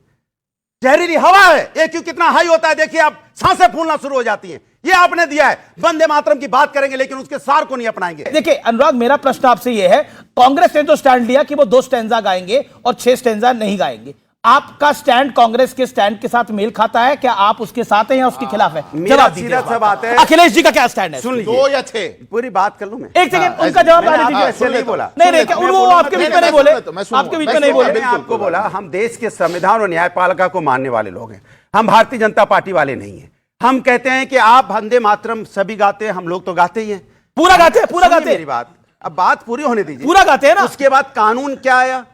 जहरीली हवा है, AQ कितना हाई होता है देखिए, आप सांसें फूलना शुरू हो जाती हैं। ये आपने दिया है। वंदे मातरम की बात करेंगे लेकिन उसके सार को नहीं अपनाएंगे। देखिए अनुराग, मेरा प्रश्न आपसे यह है, कांग्रेस ने तो स्टैंड लिया कि वो 2 स्टैंजा गाएंगे और 6 स्टैंजा नहीं गाएंगे। आपका स्टैंड कांग्रेस के स्टैंड के साथ मेल खाता है? क्या आप उसके साथ हैं या उसके खिलाफ है? मेरा सीधा सा बात है, अखिलेश जी का क्या स्टैंड है? सुन लीजिए, 2 या 6 पूरी बात कर लूं मैं। एक सेकंड, उनका जवाब आने दीजिए। ऐसे नहीं बोला, नहीं, वो आपके बीच में नहीं बोले, आपके बीच में नहीं बोले। मैंने आपको बोला, हम देश के संविधान और न्यायपालिका को मानने वाले लोग हैं। हम भारतीय जनता पार्टी वाले नहीं हैं। हम कहते हैं कि आप वंदे मातरम सभी गाते हैं, हम लोग तो गाते ही हैं, पूरा गाते हैं, पूरा गाते हैं। मेरी बात, अब बात पूरी होने दीजिए। पूरा गाते हैं ना। उसके बाद कानून क्या आया?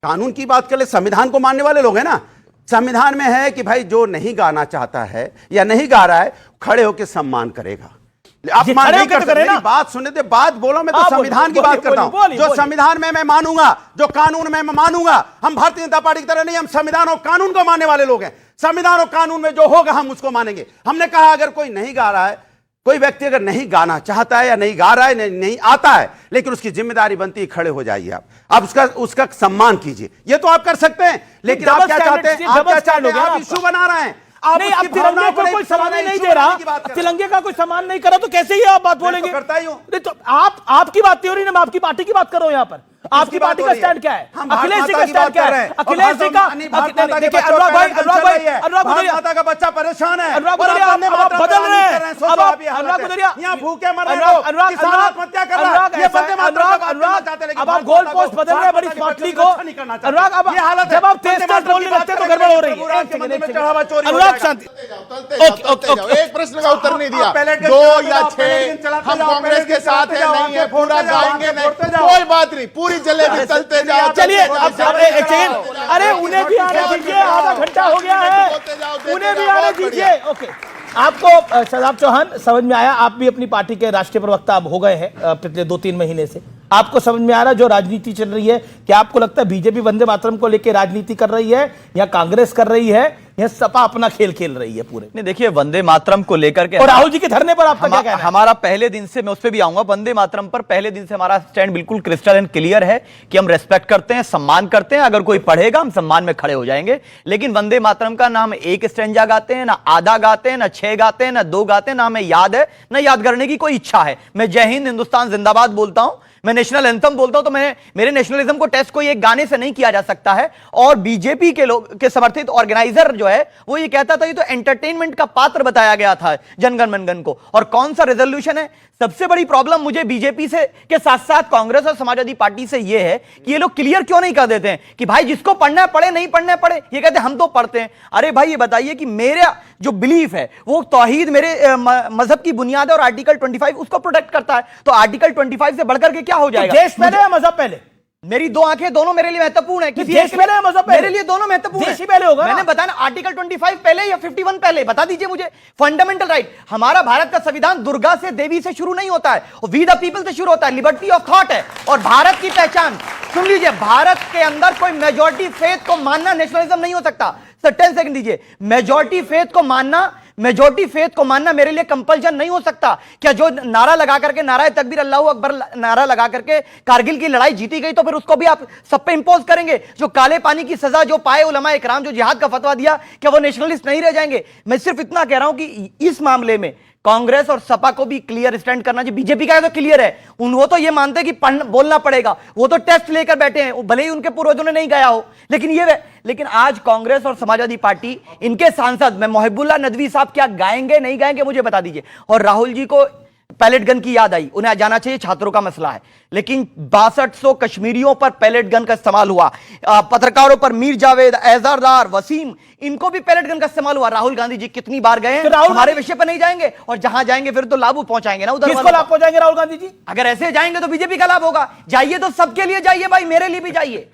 कानून की बात कर ले, संविधान को मानने वाले लोग हैं ना। संविधान में है कि भाई जो नहीं गाना चाहता है या नहीं गा रहा है, खड़े होकर सम्मान करेगा। आप मान नहीं कर सकते। मेरी बात सुनने दे, बात बोलो, मैं तो संविधान की बात करता हूं। जो संविधान में मैं मानूंगा, जो कानून में मैं मानूंगा। हम भारतीय जनता पार्टी की तरह नहीं, हम संविधान और कानून को मानने वाले लोग हैं। संविधान और कानून में जो होगा हम उसको मानेंगे। हमने कहा अगर कोई नहीं गा रहा है, कोई व्यक्ति अगर नहीं गाना चाहता है या नहीं गा रहा है, नहीं आता है, लेकिन उसकी जिम्मेदारी बनती है खड़े हो जाइए आप उसका सम्मान कीजिए। ये तो आप कर सकते हैं, लेकिन आप क्या चाहते हैं? आप क्या चाहते हैं? आप इशू बना रहे हैं। आप नहीं, अब तिरंगे को कोई सम्मान नहीं दे रहा, तिरंगे का कोई सम्मान नहीं करा तो कैसे ही आप बात बोलेंगे? करता ही हूं। नहीं तो आपकी बात नहीं हो रही ना, मैं आपकी पार्टी की बात कर रहा हूं। यहाँ पर आपकी पार्टी का स्टैंड क्या है? अखिलेश जी का स्टैंड क्या है? अखिलेश जी का, देखिए अनुराग भाई, माता का बच्चा परेशान है, अनुराग गुजरिया बदल रहे हैं। अब अनुराग गुजरिया यहाँ भूखे मर रहे हैं, किसान आत्महत्या कर रहा है। ये वंदे मातरम अनुराग, अब आप गोल पोस्ट बदल रहे हैं बड़ी स्मार्टली को। अनुराग, अब जब आप तेज तेज बोलने लगते तो गड़बड़ हो रही है। अनुराग शांति, एक प्रश्न का उत्तर नहीं दिया। 2 या 6 हम कांग्रेस के साथ है, नहीं है, पूरा गाएंगे नहीं, कोई बात नहीं, पूरी जलेबी चलते जाओ। चलिए अब एक सेकंड, अरे उन्हें भी आने दीजिए, आधा घंटा हो गया है, उन्हें भी आने दीजिए। ओके, आपको शादाब चौहान समझ में आया? आप भी अपनी पार्टी के राष्ट्रीय प्रवक्ता अब हो गए हैं पिछले 2-3 महीने से। आपको समझ में आ रहा जो राजनीति चल रही है? क्या आपको लगता है बीजेपी वंदे मातरम को लेकर राजनीति कर रही है या कांग्रेस कर रही है या सपा अपना खेल खेल रही है पूरे? नहीं, देखिए वंदे मातरम को लेकर के और राहुल जी के धरने पर आपका क्या कहना है? हमारा पहले दिन से, मैं उस पर भी आऊंगा, वंदे मातरम पर पहले दिन से हमारा स्टैंड बिल्कुल क्रिस्टल एंड क्लियर है कि हम रेस्पेक्ट करते हैं, सम्मान करते हैं। अगर कोई पढ़ेगा हम सम्मान में खड़े हो जाएंगे। लेकिन वंदे मातरम का ना हम 1 स्टैंजा गाते हैं, ना आधा गाते हैं, ना 6 गाते हैं, ना 2 गाते हैं, ना हमें याद है, ना याद करने की कोई इच्छा है। मैं जय हिंद हिंदुस्तान जिंदाबाद बोलता हूं, मैं नेशनल एंथम बोलता हूं, तो मेरे नेशनलिज्म को टेस्ट कोई एक गाने से नहीं किया जा सकता है। और बीजेपी के लोग के समर्थित ऑर्गेनाइजर जो है वो ये कहता था ये तो एंटरटेनमेंट का पात्र बताया गया था जनगण मनगण को। और कौन सा रेजोल्यूशन है? सबसे बड़ी प्रॉब्लम मुझे बीजेपी से के साथ साथ कांग्रेस और समाजवादी पार्टी से ये है कि ये लोग क्लियर क्यों नहीं कर देते हैं कि भाई जिसको पढ़ना है पढ़े, नहीं पढ़ना है पढ़े। ये कहते हैं हम तो पढ़ते हैं। अरे भाई ये बताइए कि मेरा जो बिलीफ है वो तौहीद मेरे मजहब की बुनियाद है और आर्टिकल 25 उसको प्रोटेक्ट करता है। तो आर्टिकल 25 से बढ़कर के क्या हो जाएगा? देश पहले या मजहब पहले? मेरी 2 आंखें, दोनों मेरे लिए महत्वपूर्ण है। किसी देश पहले या मजहब पहले? मेरे लिए दोनों महत्वपूर्ण है। देश ही पहले होगा। मैंने बताया ना, आर्टिकल 25 पहले या 51 पहले? बता दीजिए मुझे। फंडामेंटल राइट, हमारा भारत का संविधान दुर्गा से, देवी से शुरू नहीं होता है, वी द पीपल से शुरू होता है, लिबर्टी ऑफ थॉट है। और भारत की पहचान सुन लीजिए, भारत के अंदर कोई मेजॉरिटी फेथ को मानना नेशनलिज्म नहीं हो सकता। सर 10 सेकंड दीजिए। मेजॉरिटी फेथ को मानना मेरे लिए कंपल्शन नहीं हो सकता। क्या जो नारा लगा करके, नारा तकबीर अल्लाहू अकबर नारा लगा करके कारगिल की लड़ाई जीती गई, तो फिर उसको भी आप सब पे इंपोज करेंगे? जो काले पानी की सजा जो पाए उलमा इकराम, जो जिहाद का फतवा दिया, क्या वो नेशनलिस्ट नहीं रह जाएंगे? मैं सिर्फ इतना कह रहा हूं कि इस मामले में कांग्रेस और सपा को भी क्लियर स्टैंड करना चाहिए। बीजेपी का तो क्लियर है, वो तो ये मानते हैं कि बोलना पड़ेगा, वो तो टेस्ट लेकर बैठे हैं, भले ही उनके पूर्वजों ने नहीं गाया हो। लेकिन आज कांग्रेस और समाजवादी पार्टी, इनके सांसद मैं मोहिबुल्लाह नदवी साहब क्या गाएंगे नहीं गाएंगे मुझे बता दीजिए। और राहुल जी को पैलेट गन की याद आई, उन्हें जाना चाहिए, छात्रों का मसला है। लेकिन 6200 कश्मीरियों पर पैलेट गन का इस्तेमाल हुआ, पत्रकारों पर मीर जावेद, एजारदार, वसीम, इनको भी पैलेट गन का इस्तेमाल हुआ। राहुल गांधी जी कितनी बार गए हैं? हमारे विषय पर नहीं जाएंगे, और जहां जाएंगे फिर तो लाभ पहुंचाएंगे ना उधर। किसको लाभ पहुंचाएंगे राहुल गांधी जी? अगर ऐसे जाएंगे तो बीजेपी का लाभ होगा। जाइए तो सबके लिए जाइए भाई, मेरे लिए भी जाइए,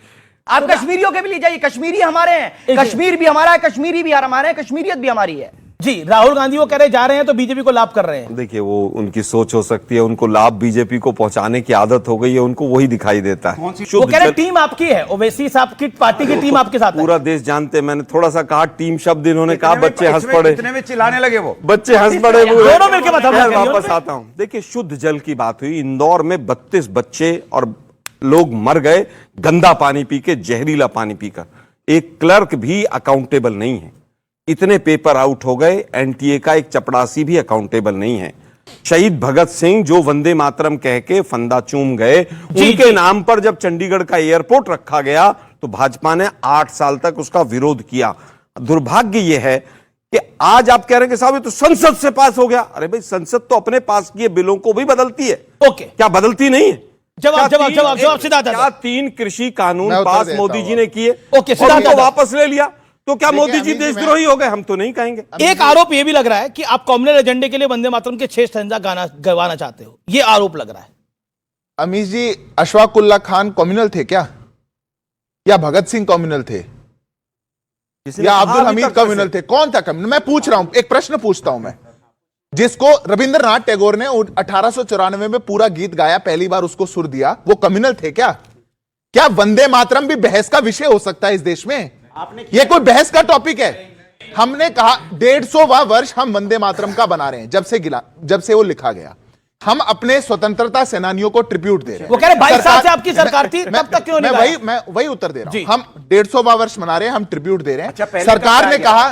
आप कश्मीरियों के भी लिए जाइए। कश्मीरी हमारे हैं, कश्मीर भी हमारा है, कश्मीरी भी हमारे हैं, कश्मीरियत भी हमारी है। जी, राहुल गांधी वो कह रहे जा रहे हैं तो बीजेपी को लाभ कर रहे हैं। देखिए, वो उनकी सोच हो सकती है, उनको लाभ बीजेपी को पहुंचाने की आदत हो गई है, उनको वही दिखाई देता है। वो कह रहे टीम आपकी है, ओवैसी साहब की पार्टी की टीम आपके साथ है। पूरा देश जानते हैं, मैंने थोड़ा सा कहा टीम शब्द, इन्होंने कहा, बच्चे हंस पड़े, इतने में चिल्लाने लगे, वो बच्चे हंस पड़े, दोनों मिलकर वापस आता हूं। देखिए, शुद्ध जल की बात हुई, इंदौर में 32 बच्चे और लोग मर गए गंदा पानी पी के, जहरीला पानी पीकर। एक क्लर्क भी अकाउंटेबल नहीं है, इतने पेपर आउट हो गए, एनटीए का एक चपड़ासी भी अकाउंटेबल नहीं है। शहीद भगत सिंह जो वंदे मातरम कह के फंदा चूम गए, उनके नाम पर जब चंडीगढ़ का एयरपोर्ट रखा गया तो भाजपा ने 8 साल तक उसका विरोध किया। दुर्भाग्य यह है कि आज आप कह रहे हैं कि साहब ये तो संसद से पास हो गया। अरे भाई, संसद तो अपने पास किए बिलों को भी बदलती है। ओके, क्या बदलती नहीं है? जवाब सीधा था। क्या 3 कृषि कानून पास मोदी जी ने किए, ओके, और उनको वापस ले लिया, तो क्या मोदी जी देशद्रोही हो गए? हम तो नहीं कहेंगे। एक आरोप यह भी लग रहा है कि आप कॉम्युनल एजेंडे के लिए वंदे मातरम के 6 स्टैंजा गाना गवाना चाहते हो, यह आरोप लग रहा है। अमीश जी, अशफाक उल्लाह खान कम्युनल थे क्या, या भगत सिंह कम्युनल थे, या अब्दुल हमीद कम्युनल थे? कौन था कम्युनल? मैं पूछ रहा हूं, एक प्रश्न पूछता हूं मैं, जिसको रविंद्रनाथ टैगोर ने 1894 में पूरा गीत गाया, पहली बार उसको सुर दिया, वो कम्युनल थे क्या? क्या वंदे मातरम भी बहस का विषय हो सकता है इस देश में? ये कोई बहस का टॉपिक है? हमने कहा 150वां वर्ष हम वंदे मातरम का बना रहे हैं, जब से वो लिखा गया। हम अपने स्वतंत्रता सेनानियों को ट्रिब्यूट दे रहे हैं। वो कह रहे 22 साल से आपकी सरकार थी, तब तक क्यों नहीं? मैं वही उत्तर दे रहा हूं। हम 150वां वर्ष मना रहे हैं, हम ट्रिब्यूट दे रहे हैं। सरकार ने कहा,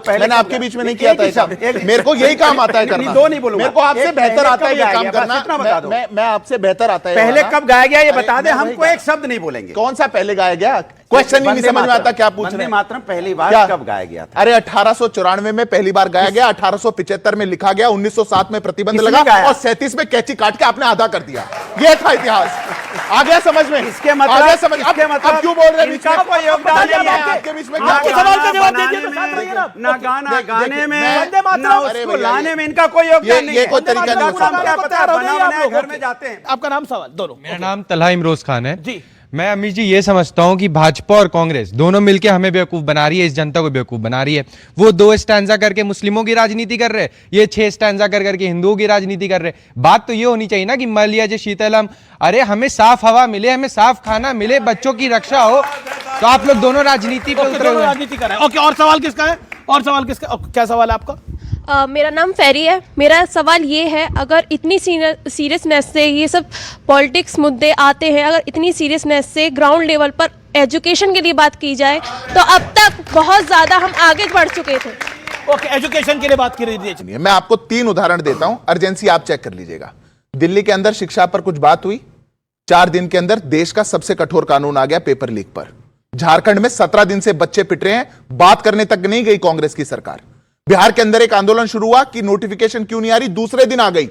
मैंने आपके बीच में नहीं किया था, मेरे को यही काम आता है करना, मेरे को आपसे बेहतर आता है ये काम करना, मैं आपसे बेहतर आता है। पहले कब गाया गया ये बता दे, हमको एक शब्द नहीं बोलेंगे। कौन सा पहले गाया गया? क्वेश्चन ही नहीं समझ में आता, क्या पूछ रहे हैं? मातरम पहली बार कब गाया गया था? अरे 1894 में पहली बार गाया गया, 1875 में लिखा गया, 1907 में प्रतिबंध लगा और 37 में कैची काट के आपने आधा कर दिया। ये था इतिहास। आ गया समझ में? इसके मतलब समझ, अब क्यों बोल रहे हैं? इनका कोई योगदान नहीं है आपके बीच में। आपके सवाल का जवाब दीजिए तो साथ रहिए ना। ना गाना गाने में, ना उसको लाने में इनका कोई योगदान नहीं है। ये कोई तरीका नहीं हो क्या पता, बना बनाया घर में जाते हैं। आपका नाम सवाल दोनों? मेरा नाम तलहा इमरोज खान है जी। मैं अमीश जी ये समझता हूं कि भाजपा और कांग्रेस दोनों मिलकर हमें बेवकूफ बना रही है, इस जनता को बेवकूफ बना रही है। वो 2 स्टैंजा करके मुस्लिमों की राजनीति कर रहे, ये 6 स्टैंजा करके हिंदुओं की राजनीति कर रहे। बात तो ये होनी चाहिए ना कि मलिया जे शीतलम, अरे हमें साफ हवा मिले, हमें साफ खाना मिले, बच्चों की रक्षा हो, तो आप लोग दोनों राजनीति पे उतरे हुए हैं। राजनीति कर रहे हैं। ओके, और सवाल किसका है? और सवाल किसका? क्या सवाल है आपका? मेरा नाम फेरी है। मेरा सवाल ये है, अगर इतनी सीरियसनेस से ये सब पॉलिटिक्स मुद्दे आते हैं, अगर इतनी सीरियसनेस से ग्राउंड लेवल पर एजुकेशन के लिए बात की जाए, तो अब तक बहुत ज़्यादा हम आगे बढ़ चुके थे। ओके, एजुकेशन के लिए बात की रही। मैं आपको 3 उदाहरण देता हूं, अर्जेंसी आप चेक कर लीजिएगा। दिल्ली के अंदर शिक्षा पर कुछ बात हुई, 4 दिन के अंदर देश का सबसे कठोर कानून आ गया पेपर लीक पर। झारखंड में 17 दिन से बच्चे पिट रहे हैं, बात करने तक नहीं गई कांग्रेस की सरकार। बिहार के अंदर एक आंदोलन शुरू हुआ कि नोटिफिकेशन क्यों नहीं आ रही, दूसरे दिन आ गई।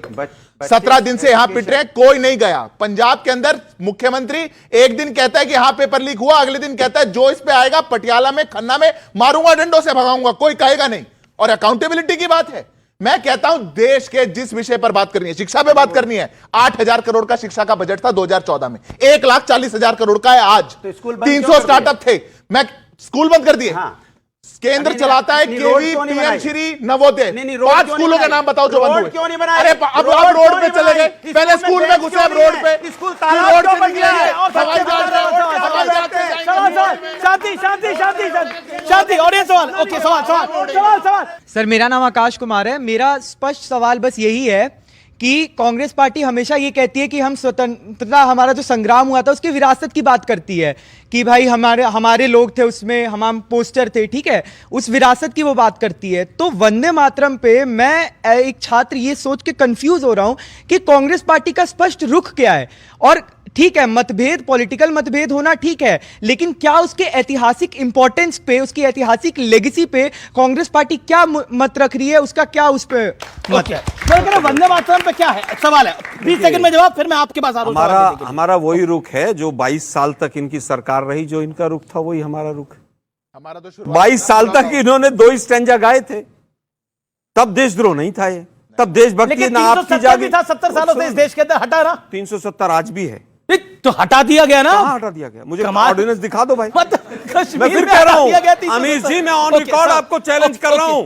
17 दिन से यहां पिट रहे हैं, कोई नहीं गया। पंजाब के अंदर मुख्यमंत्री एक दिन कहता है कि यहां पेपर लीक हुआ, अगले दिन कहता है जो इस पे आएगा पटियाला में, खन्ना में मारूंगा, डंडों से भगाऊंगा, कोई कहेगा नहीं। और अकाउंटेबिलिटी की बात है। मैं कहता हूं देश के जिस विषय पर बात करनी है, शिक्षा पे बात करनी है, 8,000 करोड़ का शिक्षा का बजट था 2014 में, 1,40,000 करोड़ का है आज। 300 स्टार्टअप थे, मैं स्कूल बंद कर दिए। केंद्र चलाता है केवी, पीएम श्री, नवोदय। 5 स्कूलों के नाम बताओ जो बंद हुए। क्यों नहीं बनाए? अरे अब रोड पे चले गए, पहले स्कूल में घुसे, अब रोड पे। स्कूल रोड से निकले, शांति। और ये सवाल, ओके, सवाल। सर, मेरा नाम आकाश कुमार है। मेरा स्पष्ट सवाल बस यही है कि कांग्रेस पार्टी हमेशा ये कहती है कि हम स्वतंत्रता, हमारा जो संग्राम हुआ था उसकी विरासत की बात करती है कि भाई हमारे लोग थे उसमें, हम पोस्टर थे, ठीक है, उस विरासत की वो बात करती है। तो वंदे मातरम पे मैं एक छात्र ये सोच के कंफ्यूज हो रहा हूं कि कांग्रेस पार्टी का स्पष्ट रुख क्या है। और ठीक है, मतभेद, पॉलिटिकल मतभेद होना ठीक है, लेकिन क्या उसके ऐतिहासिक इंपॉर्टेंस पे, उसकी ऐतिहासिक लेगेसी पे कांग्रेस पार्टी क्या मत रख रही है, उसका क्या उस पे मत है? वंदे मातरम पे क्या है सवाल है? 20 सेकंड में जवाब, फिर मैं आपके पास आ रहा हूं। हमारा वही रुख है जो 22 साल तक इनकी सरकार रही, जो इनका रुख था वही हमारा रुख है। हमारा तो 22 साल तक इन्होंने 2 स्टैंजा गाए थे, तब देशद्रोह नहीं था ये, तब देशभक्ति ना आपकी जागी था। 70 सालों से इस देश के अंदर हटा ना। 370 आज भी है, तो हटा दिया गया ना। हटा दिया गया, मुझे ऑर्डिनेंस दिखा दो भाई। मैं कश्मीर फिर में कह रहा हटा दिया गया हूं अमीश जी, मैं ऑन रिकॉर्ड आपको चैलेंज कर रहा हूं।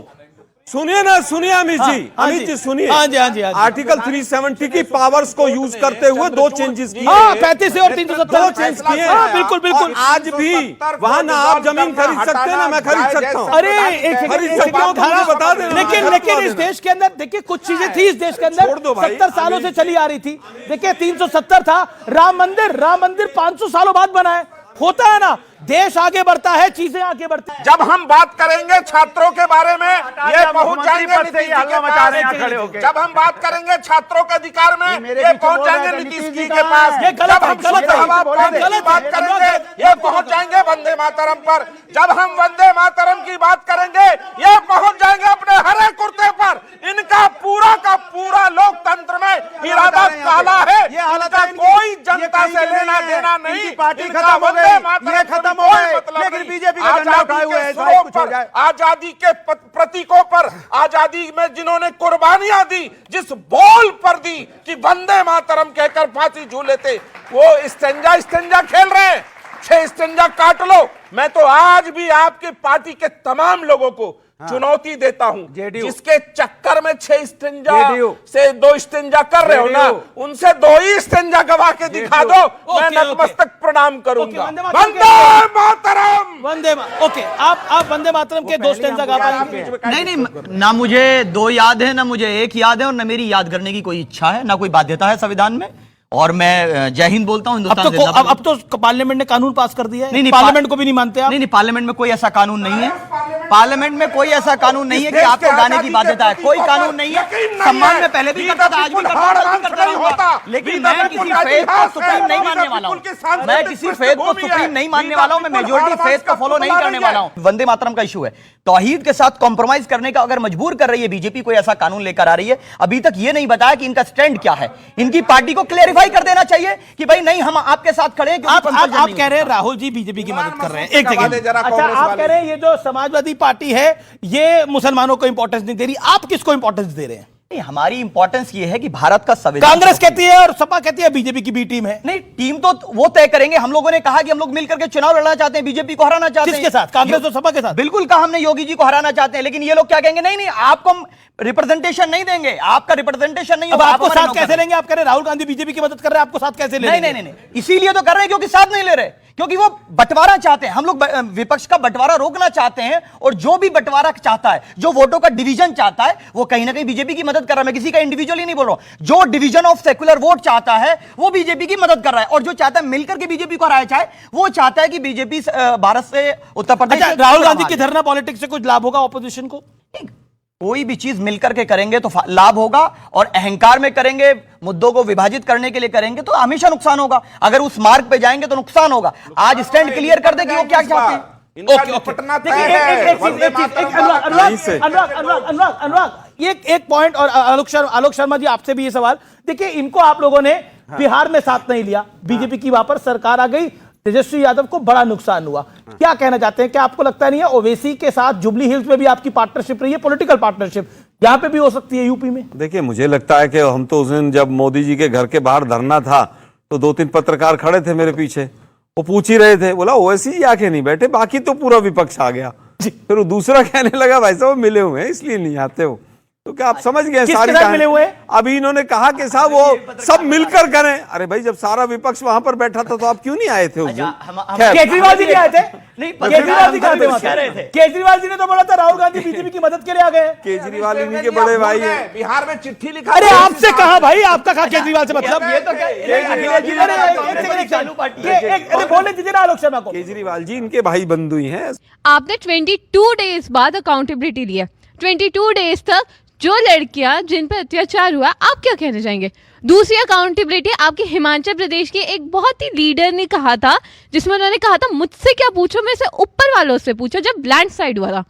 सुनिए ना, सुनिए अमित जी, अमित जी सुनिए। हाँ जी, हाँ जी, हाँ जी। आर्टिकल 370 की पावर्स को यूज करते हुए 2 चेंजेस किए। 35 से और 370 2 चेंज किए। बिल्कुल बिल्कुल। आज भी वहां ना आप जमीन खरीद सकते हैं ना मैं खरीद सकता हूँ। अरे खरीद सकता हूँ, बता देना। लेकिन इस देश के अंदर देखिए कुछ चीजें थी इस देश के अंदर 70 सालों से चली आ रही थी। देखिए 370 था राम मंदिर 500 सालों बाद बना है। होता है ना, देश आगे बढ़ता है, चीजें आगे बढ़ती हैं। जब हम बात करेंगे छात्रों के बारे में ये पहुंच जाएंगे नीतीश जी के पास। जब हम बात करेंगे छात्रों के अधिकार में ये पहुंच जाएंगे नीतीश जी के पास। जब हम शुद्ध हवा की बात करेंगे ये पहुंच जाएंगे वंदे मातरम पर। जब हम वंदे मातरम की बात करेंगे ये पहुंच जाएंगे अपने हरे कुर्ते पर। इनका पूरा का पूरा लोकतंत्र में इरादा काला है। इनका कोई जनता से लेना देना नहीं। इनका वंदे मातरम लेकिन बीजेपी का झंडा उठाए हुए हैं, कुछ हो जाए। आजादी के प्रतीकों पर, आजादी में जिन्होंने कुर्बानियां दी, जिस बोल पर दी कि वंदे मातरम कहकर फांसी झूले थे, वो स्टेंजा खेल रहे हैं। 6 स्टेंजा काट लो। मैं तो आज भी आपके पार्टी के तमाम लोगों को चुनौती देता हूं, जिसके चक्कर में 6 स्टेंजा से 2 स्टेंजा कर रहे हो ना, उनसे 2 ही स्टेंजा गवा के दिखा दो, मैं नतमस्तक प्रणाम करूंगा। वंदे मातरम। ओके, आप वंदे मातरम के 2 स्टेंजा गा पाएंगे? नहीं, ना मुझे 2 याद है, ना मुझे 1 याद है, और ना मेरी याद करने की कोई इच्छा है, ना कोई बाध्यता है संविधान में। और मैं जय हिंद बोलता हूं, हिंदुस्तान। अब तो पार्लियामेंट ने कानून पास कर दिया है। नहीं, पार्लियामेंट को भी नहीं मानते आप? नहीं, पार्लियामेंट में कोई ऐसा कानून नहीं है। पार्लियामेंट में कोई ऐसा कानून नहीं है कि आपको गाने की बाध्यता है। कोई कानून नहीं है। सम्मान में पहले भी करता था, आज भी करता रहूंगा। लेकिन मैं किसी फेथ को सुप्रीम नहीं मानने वाला हूं। मैं किसी फेथ को सुप्रीम नहीं मानने वाला हूं। मैं मेजोरिटी फेथ को फॉलो नहीं करने वाला हूं। वंदे मातरम का इशू है, तौहीद के साथ कॉम्प्रोमाइज करने का अगर मजबूर कर रही है बीजेपी, कोई ऐसा कानून लेकर आ रही है, अभी तक ये नहीं बताया कि इनका स्टैंड क्या है। इनकी पार्टी को क्लेरिफाई कर देना चाहिए कि भाई नहीं, हम आपके साथ खड़े हैं। आप कह रहे हैं राहुल जी बीजेपी की मदद कर रहे हैं। एक सेकंड, अच्छा आप कह रहे हैं ये जो समाजवादी पार्टी है ये मुसलमानों को इंपॉर्टेंस नहीं दे रही, आप किसको इंपॉर्टेंस दे रहे हैं? नहीं, हमारी इंपॉर्टेंस ये है कि भारत का संविधान, कांग्रेस कहती है और सपा कहती है बीजेपी की बी टीम है। नहीं, टीम तो वो तय करेंगे। हम लोगों ने कहा कि हम लोग मिलकर के चुनाव लड़ना चाहते हैं, बीजेपी को हराना चाहते हैं। किसके साथ? कांग्रेस और सपा के साथ? बिल्कुल कहा हमने, योगी जी को हराना चाहते हैं। लेकिन ये लोग क्या कहेंगे, नहीं आपको हम रिप्रेजेंटेशन नहीं देंगे, आपका रिप्रेजेंटेशन नहीं होगा। आपको साथ कैसे लेंगे? आप कह रहे राहुल गांधी बीजेपी की मदद कर रहे हैं, आपको साथ कैसे लेंगे? नहीं, इसीलिए तो कर रहे हैं क्योंकि साथ नहीं ले रहे, क्योंकि वो बंटवारा चाहते हैं। हम लोग विपक्ष का बंटवारा रोकना चाहते हैं, और जो भी बंटवारा चाहता है, जो वोटों का डिवीजन चाहता है, वो कहीं ना कहीं बीजेपी की मदद कर रहा है। मैं किसी का इंडिविजुअली नहीं बोल रहा हूं। जो डिवीजन ऑफ सेक्युलर वोट चाहता है वो बीजेपी की मदद कर रहा है, और जो चाहता है मिलकर के बीजेपी को हराया जाए, वो चाहता है कि बीजेपी भारत से, उत्तर प्रदेश। राहुल गांधी की धरना पॉलिटिक्स से कुछ लाभ होगा ऑपोजिशन को? कोई भी चीज मिलकर के करेंगे तो लाभ होगा, और अहंकार में करेंगे, मुद्दों को विभाजित करने के लिए करेंगे तो हमेशा नुकसान होगा। अगर उस मार्ग पे जाएंगे तो नुकसान होगा। आज स्टैंड क्लियर कर दे कि वो क्या चाहते हैं। अनुराग, एक पॉइंट, और आलोक शर्मा जी आपसे भी ये सवाल। देखिए, इनको आप लोगों ने बिहार में साथ नहीं लिया, बीजेपी की वहां पर सरकार आ गई, तेजस्वी यादव को बड़ा नुकसान हुआ। क्या कहना चाहते हैं? क्या आपको लगता नहीं है ओवैसी के साथ जुबली हिल्स में भी आपकी पार्टनरशिप रही है, पॉलिटिकल पार्टनरशिप, यहां पे भी हो सकती है यूपी में? देखिए, मुझे लगता है कि हम तो उस दिन जब मोदी जी के घर के बाहर धरना था तो 2-3 पत्रकार खड़े थे मेरे पीछे, वो पूछ ही रहे थे, बोला ओवैसी जी आके नहीं बैठे, बाकी तो पूरा विपक्ष आ गया। फिर वो दूसरा कहने लगा भाई साहब मिले हुए हैं इसलिए नहीं आते हो। तो क्या आप समझ गए सारी कहानी? मिले हुए? अभी इन्होंने कहा कि साहब वो सब मिलकर करें। अरे भाई, जब सारा विपक्ष वहां पर बैठा था तो आप क्यों नहीं आए थे उस दिन? केजरीवाल जी नहीं आए थे? नहीं, केजरीवाल जी कह रहे थे। केजरीवाल जी ने तो बोला था राहुल गांधी बीजेपी की मदद के लिए आ गए। केजरीवाल इन्हीं के बड़े भाई हैं। बिहार में चिट्ठी लिखा। अरे आपसे कहा भाई, आपका कहा केजरीवाल से मतलब? ये तो बोलने दीजिए ना आलोक शर्मा को। केजरीवाल जी इनके भाई बंधु ही हैं। आपने 22 डेज बाद अकाउंटेबिलिटी लिया। 22 डेज तक जो लड़कियां जिन पर अत्याचार हुआ, आप क्या कहना चाहेंगे? दूसरी अकाउंटेबिलिटी आपके हिमाचल प्रदेश के एक बहुत ही लीडर ने कहा था, जिसमें उन्होंने कहा था मुझसे क्या पूछो, मैं से ऊपर वालों से पूछो। जब लैंड स्लाइड हुआ था,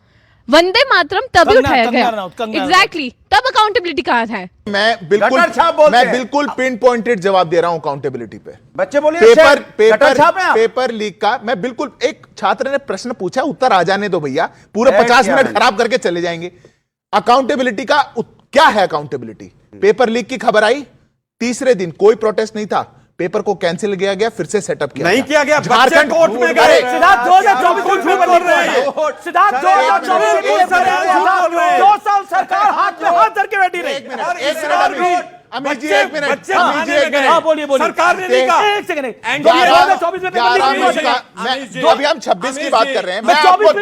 वंदे मातरम तभी उठाया गया। एग्जैक्टली, तब अकाउंटेबिलिटी कहाँ था? मैं बिल्कुल पिन पॉइंटेड जवाब दे रहा हूं अकाउंटेबिलिटी पे। बच्चे बोलिए पेपर लीक का मैं बिल्कुल, एक छात्र ने प्रश्न पूछा, उत्तर आ जाने दो भैया, पूरे 50 मिनट खराब करके चले जाएंगे। अकाउंटेबिलिटी का क्या है? अकाउंटेबिलिटी, पेपर लीक की खबर आई, तीसरे दिन कोई प्रोटेस्ट नहीं था, पेपर को कैंसिल किया गया, फिर से सेटअप किया नहीं किया गया। झारखंड कोर्ट में गए। सिद्धार्थ 2024 में 2 साल सरकार हाथ में हाथ धर के बैठी रही। अमित जी एक मिनट, हाँ बोलिए बोलिए। सरकार ने नहीं कहा। एक सेकंड, 2024 में अभी हम 26 की बात कर रहे हैं। मैं आपको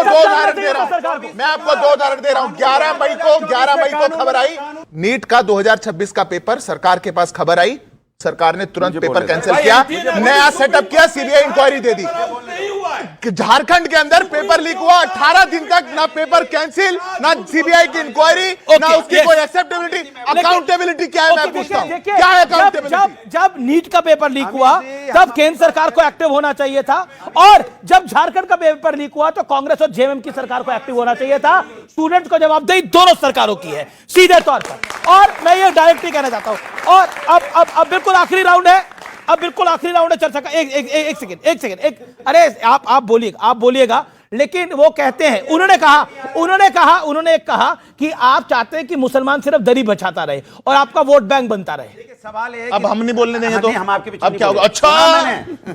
2 उदाहरण दे रहा हूं, मैं आपको 2 उदाहरण दे रहा हूं। 11 मई को खबर आई, नीट का 2026 का पेपर सरकार के पास खबर आई, सरकार ने तुरंत पेपर कैंसिल किया, नया सेटअप किया, सीबीआई इंक्वायरी दे दी। झारखंड के अंदर पेपर लीक हुआ, 18 दिन तक ना पेपर कैंसिल, ना सीबीआई की इंक्वायरी, ना उसकी कोई एक्सेप्टेबिलिटी, अकाउंटेबिलिटी क्या है मैं पूछता हूं, क्या है अकाउंटेबिलिटी? जब नीट का पेपर लीक हुआ तब केंद्र सरकार को एक्टिव होना चाहिए था, और जब झारखंड का पेपर लीक हुआ तो कांग्रेस और जेएमएम की सरकार को एक्टिव होना चाहिए था। स्टूडेंट्स को जवाबदेही दोनों सरकारों की है सीधे तौर पर, और मैं ये डायरेक्टली कहना चाहता हूं। और अब बिल्कुल आखिरी राउंड है, अब बिल्कुल आखिरी राउंड है चर्चा का। एक सेकंड, अरे आप बोलिएगा, लेकिन वो कहते हैं, उन्होंने कहा कि आप चाहते हैं कि मुसलमान सिर्फ दरी बचाता रहे और आपका वोट बैंक बनता रहे। सवाल है अब हम नहीं बोलने देंगे तो हम आपके पीछे अब क्या होगा? अच्छा,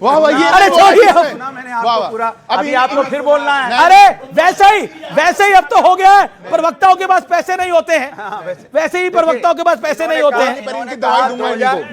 वाह वाह, ये अरे छोड़िए, मैंने आपको पूरा, अभी आपको फिर बोलना है। अरे वैसे ही अब तो हो गया है, प्रवक्ताओं के पास पैसे नहीं होते हैं, वैसे ही प्रवक्ताओं के पास पैसे नहीं होते हैं।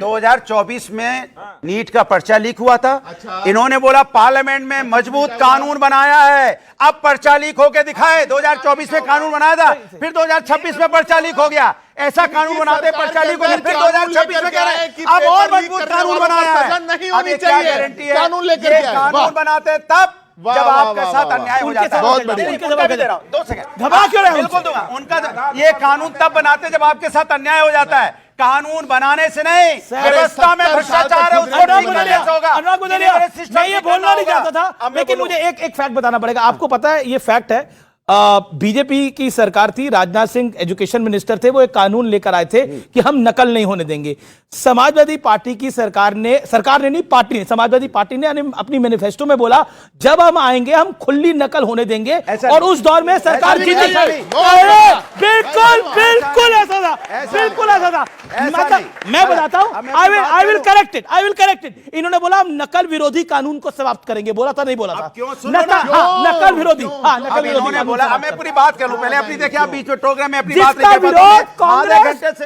2024 में नीट का पर्चा लीक हुआ था, इन्होंने बोला पार्लियामेंट में मजबूत कानून बनाया है, अब पर्चा लीक होके दिखाए। 2024 में कानून बनाया था, फिर 2026 में पर्चा लीक हो गया, ऐसा कानून बनाते पर्चा लीक हो गया, फिर 2026 में कह रहे हैं अब और मजबूत कानून बनाया है। नहीं होनी चाहिए, गारंटी है कानून लेकर कानून बनाते तब जब आपके साथ अन्याय हो जाता है। बहुत बढ़िया, 2 सेकंड घबरा क्यों रहे हैं? बिल्कुल दूंगा उनका, ये कानून तब बनाते जब आपके साथ अन्याय हो जाता है, कानून बनाने से नहीं, व्यवस्था में भ्रष्टाचार है उसको ठीक बनाने से होगा। अनुराग गुलेरिया, मैं ये बोलना नहीं चाहता था, लेकिन मुझे एक फैक्ट बताना पड़ेगा। आपको पता है, ये फैक्ट है, बीजेपी की सरकार थी, राजनाथ सिंह एजुकेशन मिनिस्टर थे, वो एक कानून लेकर आए थे कि हम नकल नहीं होने देंगे। समाजवादी पार्टी की सरकार ने नहीं, पार्टी ने, समाजवादी पार्टी ने अपनी मैनिफेस्टो में बोला जब हम आएंगे हम खुली नकल होने देंगे, और उस दौर में सरकार जीती। बिल्कुल ऐसा था, बिल्कुल ऐसा था। मैं बताता हूं, आई विल करेक्ट इट। इन्होंने बोला हम नकल विरोधी कानून को समाप्त करेंगे, बोला था नहीं बोला था? नकल विरोधी, हाँ नकल विरोधी। मैं पूरी बात कर लूं पहले, अपनी देखिए आप बीच में टोक रहे हैं, मैं अपनी बात जिसका विरोध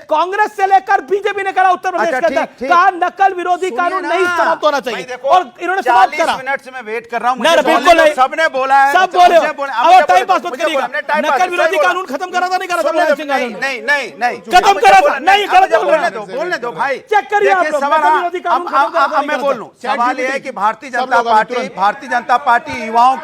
कांग्रेस से लेकर बीजेपी ने करा उत्तर प्रदेश के अंदर, कहा नकल विरोधी कानून नहीं समाप्त होना चाहिए, और इन्होंने समाप्त करा। 40 मिनट से मैं वेट कर रहा हूं, बिल्कुल नहीं, सबने बोला है, सब बोले, अब टाइम पास मत करिएगा। नकल विरोधी कानून खत्म करा था नहीं करा था? नहीं खत्म करा था, नहीं बोलने दो भाई, चेक करिए आप लोग, नकल विरोधी कानून खत्म करा था। मैं बोल लूं, सवाल यह है कि भारतीय जनता पार्टी युवाओं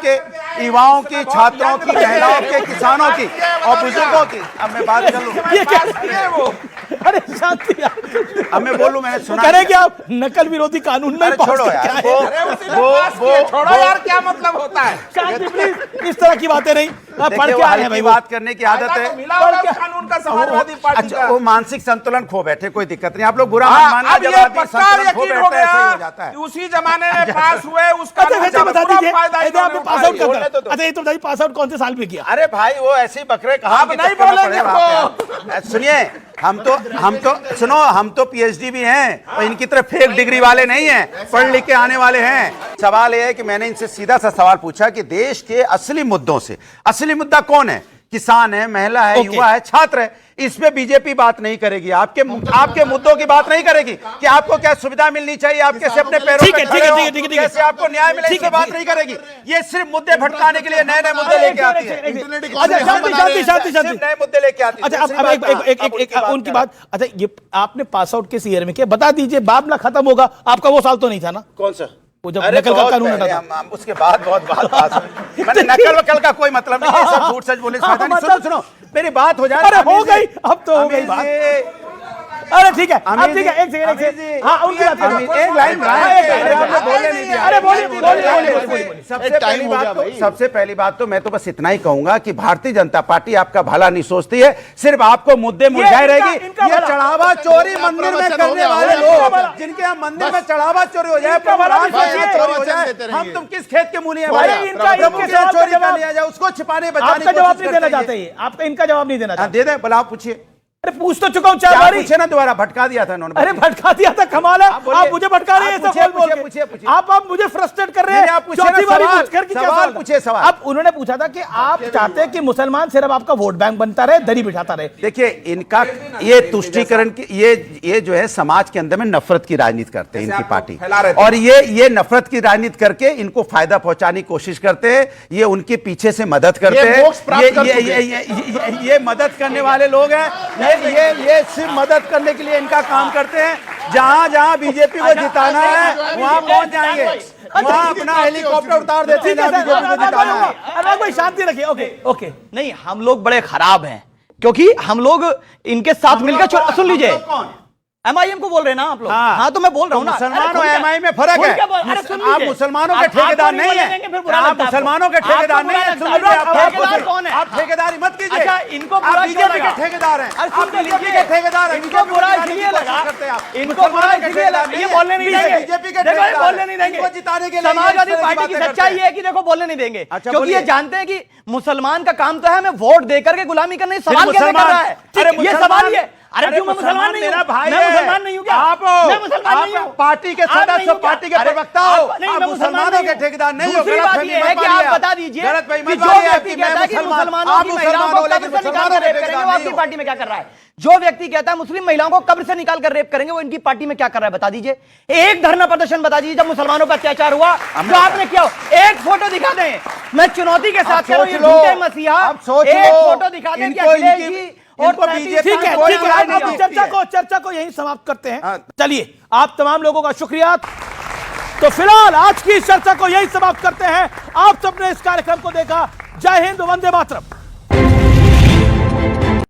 की, छात्रों की, महिलाओं के, किसानों की और बुजुर्गों की, अब मैं बात कर लूं, ये क्या है वो? अरे शांति, अब मैं बोलूं, मैंने सुना करें क्या आप नकल विरोधी कानून में? छोड़ो यार, छोड़ो यार, क्या मतलब होता है? शांति प्लीज, इस तरह की बातें नहीं, पढ़ के आ रहे हैं भाई, बात करने की आदत है। कानून का समाजवादी पार्टी, अच्छा, वो मानसिक संतुलन खो बैठे, कोई दिक्कत नहीं, आप लोग बुरा मत मानना, अब ये पक्का यकीन हो गया कि उसी जमाने में पास हुए उसका बता दीजिए, पास आउट करता। अच्छा ये तो बताइए, पास आउट कौन से साल में किया? अरे भाई वो ऐसे बकरे कहा नहीं बोलेंगे। सुनिए, हम तो पीएचडी भी हैं, और इनकी तरह फेक डिग्री वाले नहीं हैं, पढ़ लिख के आने वाले हैं। सवाल यह है कि मैंने इनसे सीधा सा सवाल पूछा कि देश के असली मुद्दों से, असली मुद्दा कौन है? किसान है, महिला है, युवा है, छात्र है, इस पे बीजेपी बात नहीं करेगी, आपके मुद्दों की बात नहीं करेगी कि आपको क्या सुविधा मिलनी चाहिए, आप कैसे अपने पैरों पे खड़े हो, कैसे आपको न्याय मिले, इस पे बात नहीं करेगी। ये सिर्फ मुद्दे भटकाने के लिए नए मुद्दे लेके आती है, नए मुद्दे लेके आती है। अच्छा अब उनकी बात, अच्छा ये आपने पास आउट किस ईयर में किया, बता दीजिए, मामला खत्म होगा। आपका वो साल तो नहीं था ना? कौन सा? वो जब नकल का कानून हटा था, उसके बाद बहुत पास मैंने नकल वकल का कोई मतलब नहीं है, सब झूठ सच बोले फायदा नहीं। सुनो मेरी बात हो जाए। अरे हो गई, अब तो हो गई बात। अरे ठीक है, अब ठीक है, एक सेकंड, हाँ उनकी बात करो, एक लाइन बोलने नहीं दिया। अरे बोलिए। सबसे पहली बात तो मैं तो बस इतना ही कहूंगा कि भारतीय जनता पार्टी आपका भला नहीं सोचती है, सिर्फ आपको मुद्दे मुरझाए रहेगी। ये चढ़ावा चोरी मंदिर में करने वाले लोग, जिनके यहाँ मंदिर में चढ़ावा चोरी हो जाए, चोरी हो जाए, हम तुम किस खेत के मूली है भाई? चोरी कर लिया जाए, उसको छिपाने बचाने का जवाब नहीं देना चाहते, आपका इनका जवाब नहीं देना चाहते। दे दे, भला आप पूछिए। अरे पूछ तो चुका हूं 4 बार। पूछे ना दोबारा, भटका दिया था उन्होंने। अरे भटका दिया था, कमाल है। आप मुझे भटका रहे हैं, पूछिए। आप मुझे फ्रस्ट्रेट कर रहे हैं। चौथी बारी पूछकर कि क्या सवाल पूछे, सवाल। अब उन्होंने पूछा था कि आप चाहते हैं कि मुसलमान सिर्फ आपका वोट बैंक बनता रहे, दरी बिठाता रहे। देखिए, इनका ये तुष्टीकरण की ये जो है समाज के अंदर में नफरत की राजनीति करते हैं इनकी पार्टी, और ये नफरत की राजनीति करके इनको फायदा पहुंचाने की कोशिश करते हैं। ये उनके पीछे से मदद करते हैं। ये मदद करने वाले लोग हैं। ये सिर्फ मदद करने के लिए इनका काम करते हैं। जहां जहां बीजेपी को जिताना है वहां पहुंच जाएंगे, वहां अपना हेलीकॉप्टर उतार देते हैं। बीजेपी को जिताना है। भाई शांति रखिए। ओके। नहीं, हम लोग बड़े खराब हैं क्योंकि हम लोग इनके साथ मिलकर, सुन लीजिए, एमआईएम को बोल रहे हैं ना आप लोग। हाँ, तो मैं बोल रहा हूँ ना, मुसलमान और एमआई में फर्क है। आप मुसलमानों के ठेकेदार नहीं है। आप मुसलमानों के ठेकेदार नहीं है। ठेकेदार कौन है? आप ठेकेदारी मत कीजिए। अच्छा, इनको आप बीजेपी के ठेकेदार हैं। आप बीजेपी के ठेकेदार हैं। इनको बुरा इसलिए लगा, इनको बुरा इसलिए लगा, ये बोलने नहीं देंगे। बीजेपी के देखो, बोलने नहीं देंगे। जिताने के लिए समाजवादी पार्टी की सच्चाई है कि देखो बोलने नहीं देंगे, क्योंकि ये जानते हैं कि मुसलमान का काम तो है हमें वोट देकर के गुलामी करने। सवाल कैसे कर रहा है? ये सवाल ही है। अरे क्यों मैं मुसलमान नहीं हूं? भाई मैं मुसलमान नहीं हूं क्या? मैं मुसलमान नहीं हूं। पार्टी के सदस्य, पार्टी के प्रवक्ता हो, आप मुसलमानों के ठेकेदार नहीं हो। दूसरी बात ये है कि आप बता दीजिए कि जो व्यक्ति कहता है कि मुसलमानों की महिलाओं को कब्र से निकाल कर रेप करेंगे, वो आपकी पार्टी में क्या कर रहा है? जो व्यक्ति कहता है मुस्लिम महिलाओं को कब्र से निकाल कर रेप करेंगे, वो इनकी पार्टी में क्या कर रहा है? बता दीजिए। एक धरना प्रदर्शन बता दीजिए जब मुसलमानों पर अत्याचार हुआ, जो आपने किया हो। एक फोटो दिखा दें, मैं चुनौती के साथ कह रहा हूं, ये झूठे मसीहा, एक फोटो दिखा दें कि अखिलेश जी और ठीक है। चर्चा को यहीं समाप्त करते हैं। चलिए, आप तमाम लोगों का शुक्रिया। तो फिलहाल आज की इस चर्चा को यहीं समाप्त करते हैं। आप सबने इस कार्यक्रम को देखा। जय हिंद, वंदे मातरम।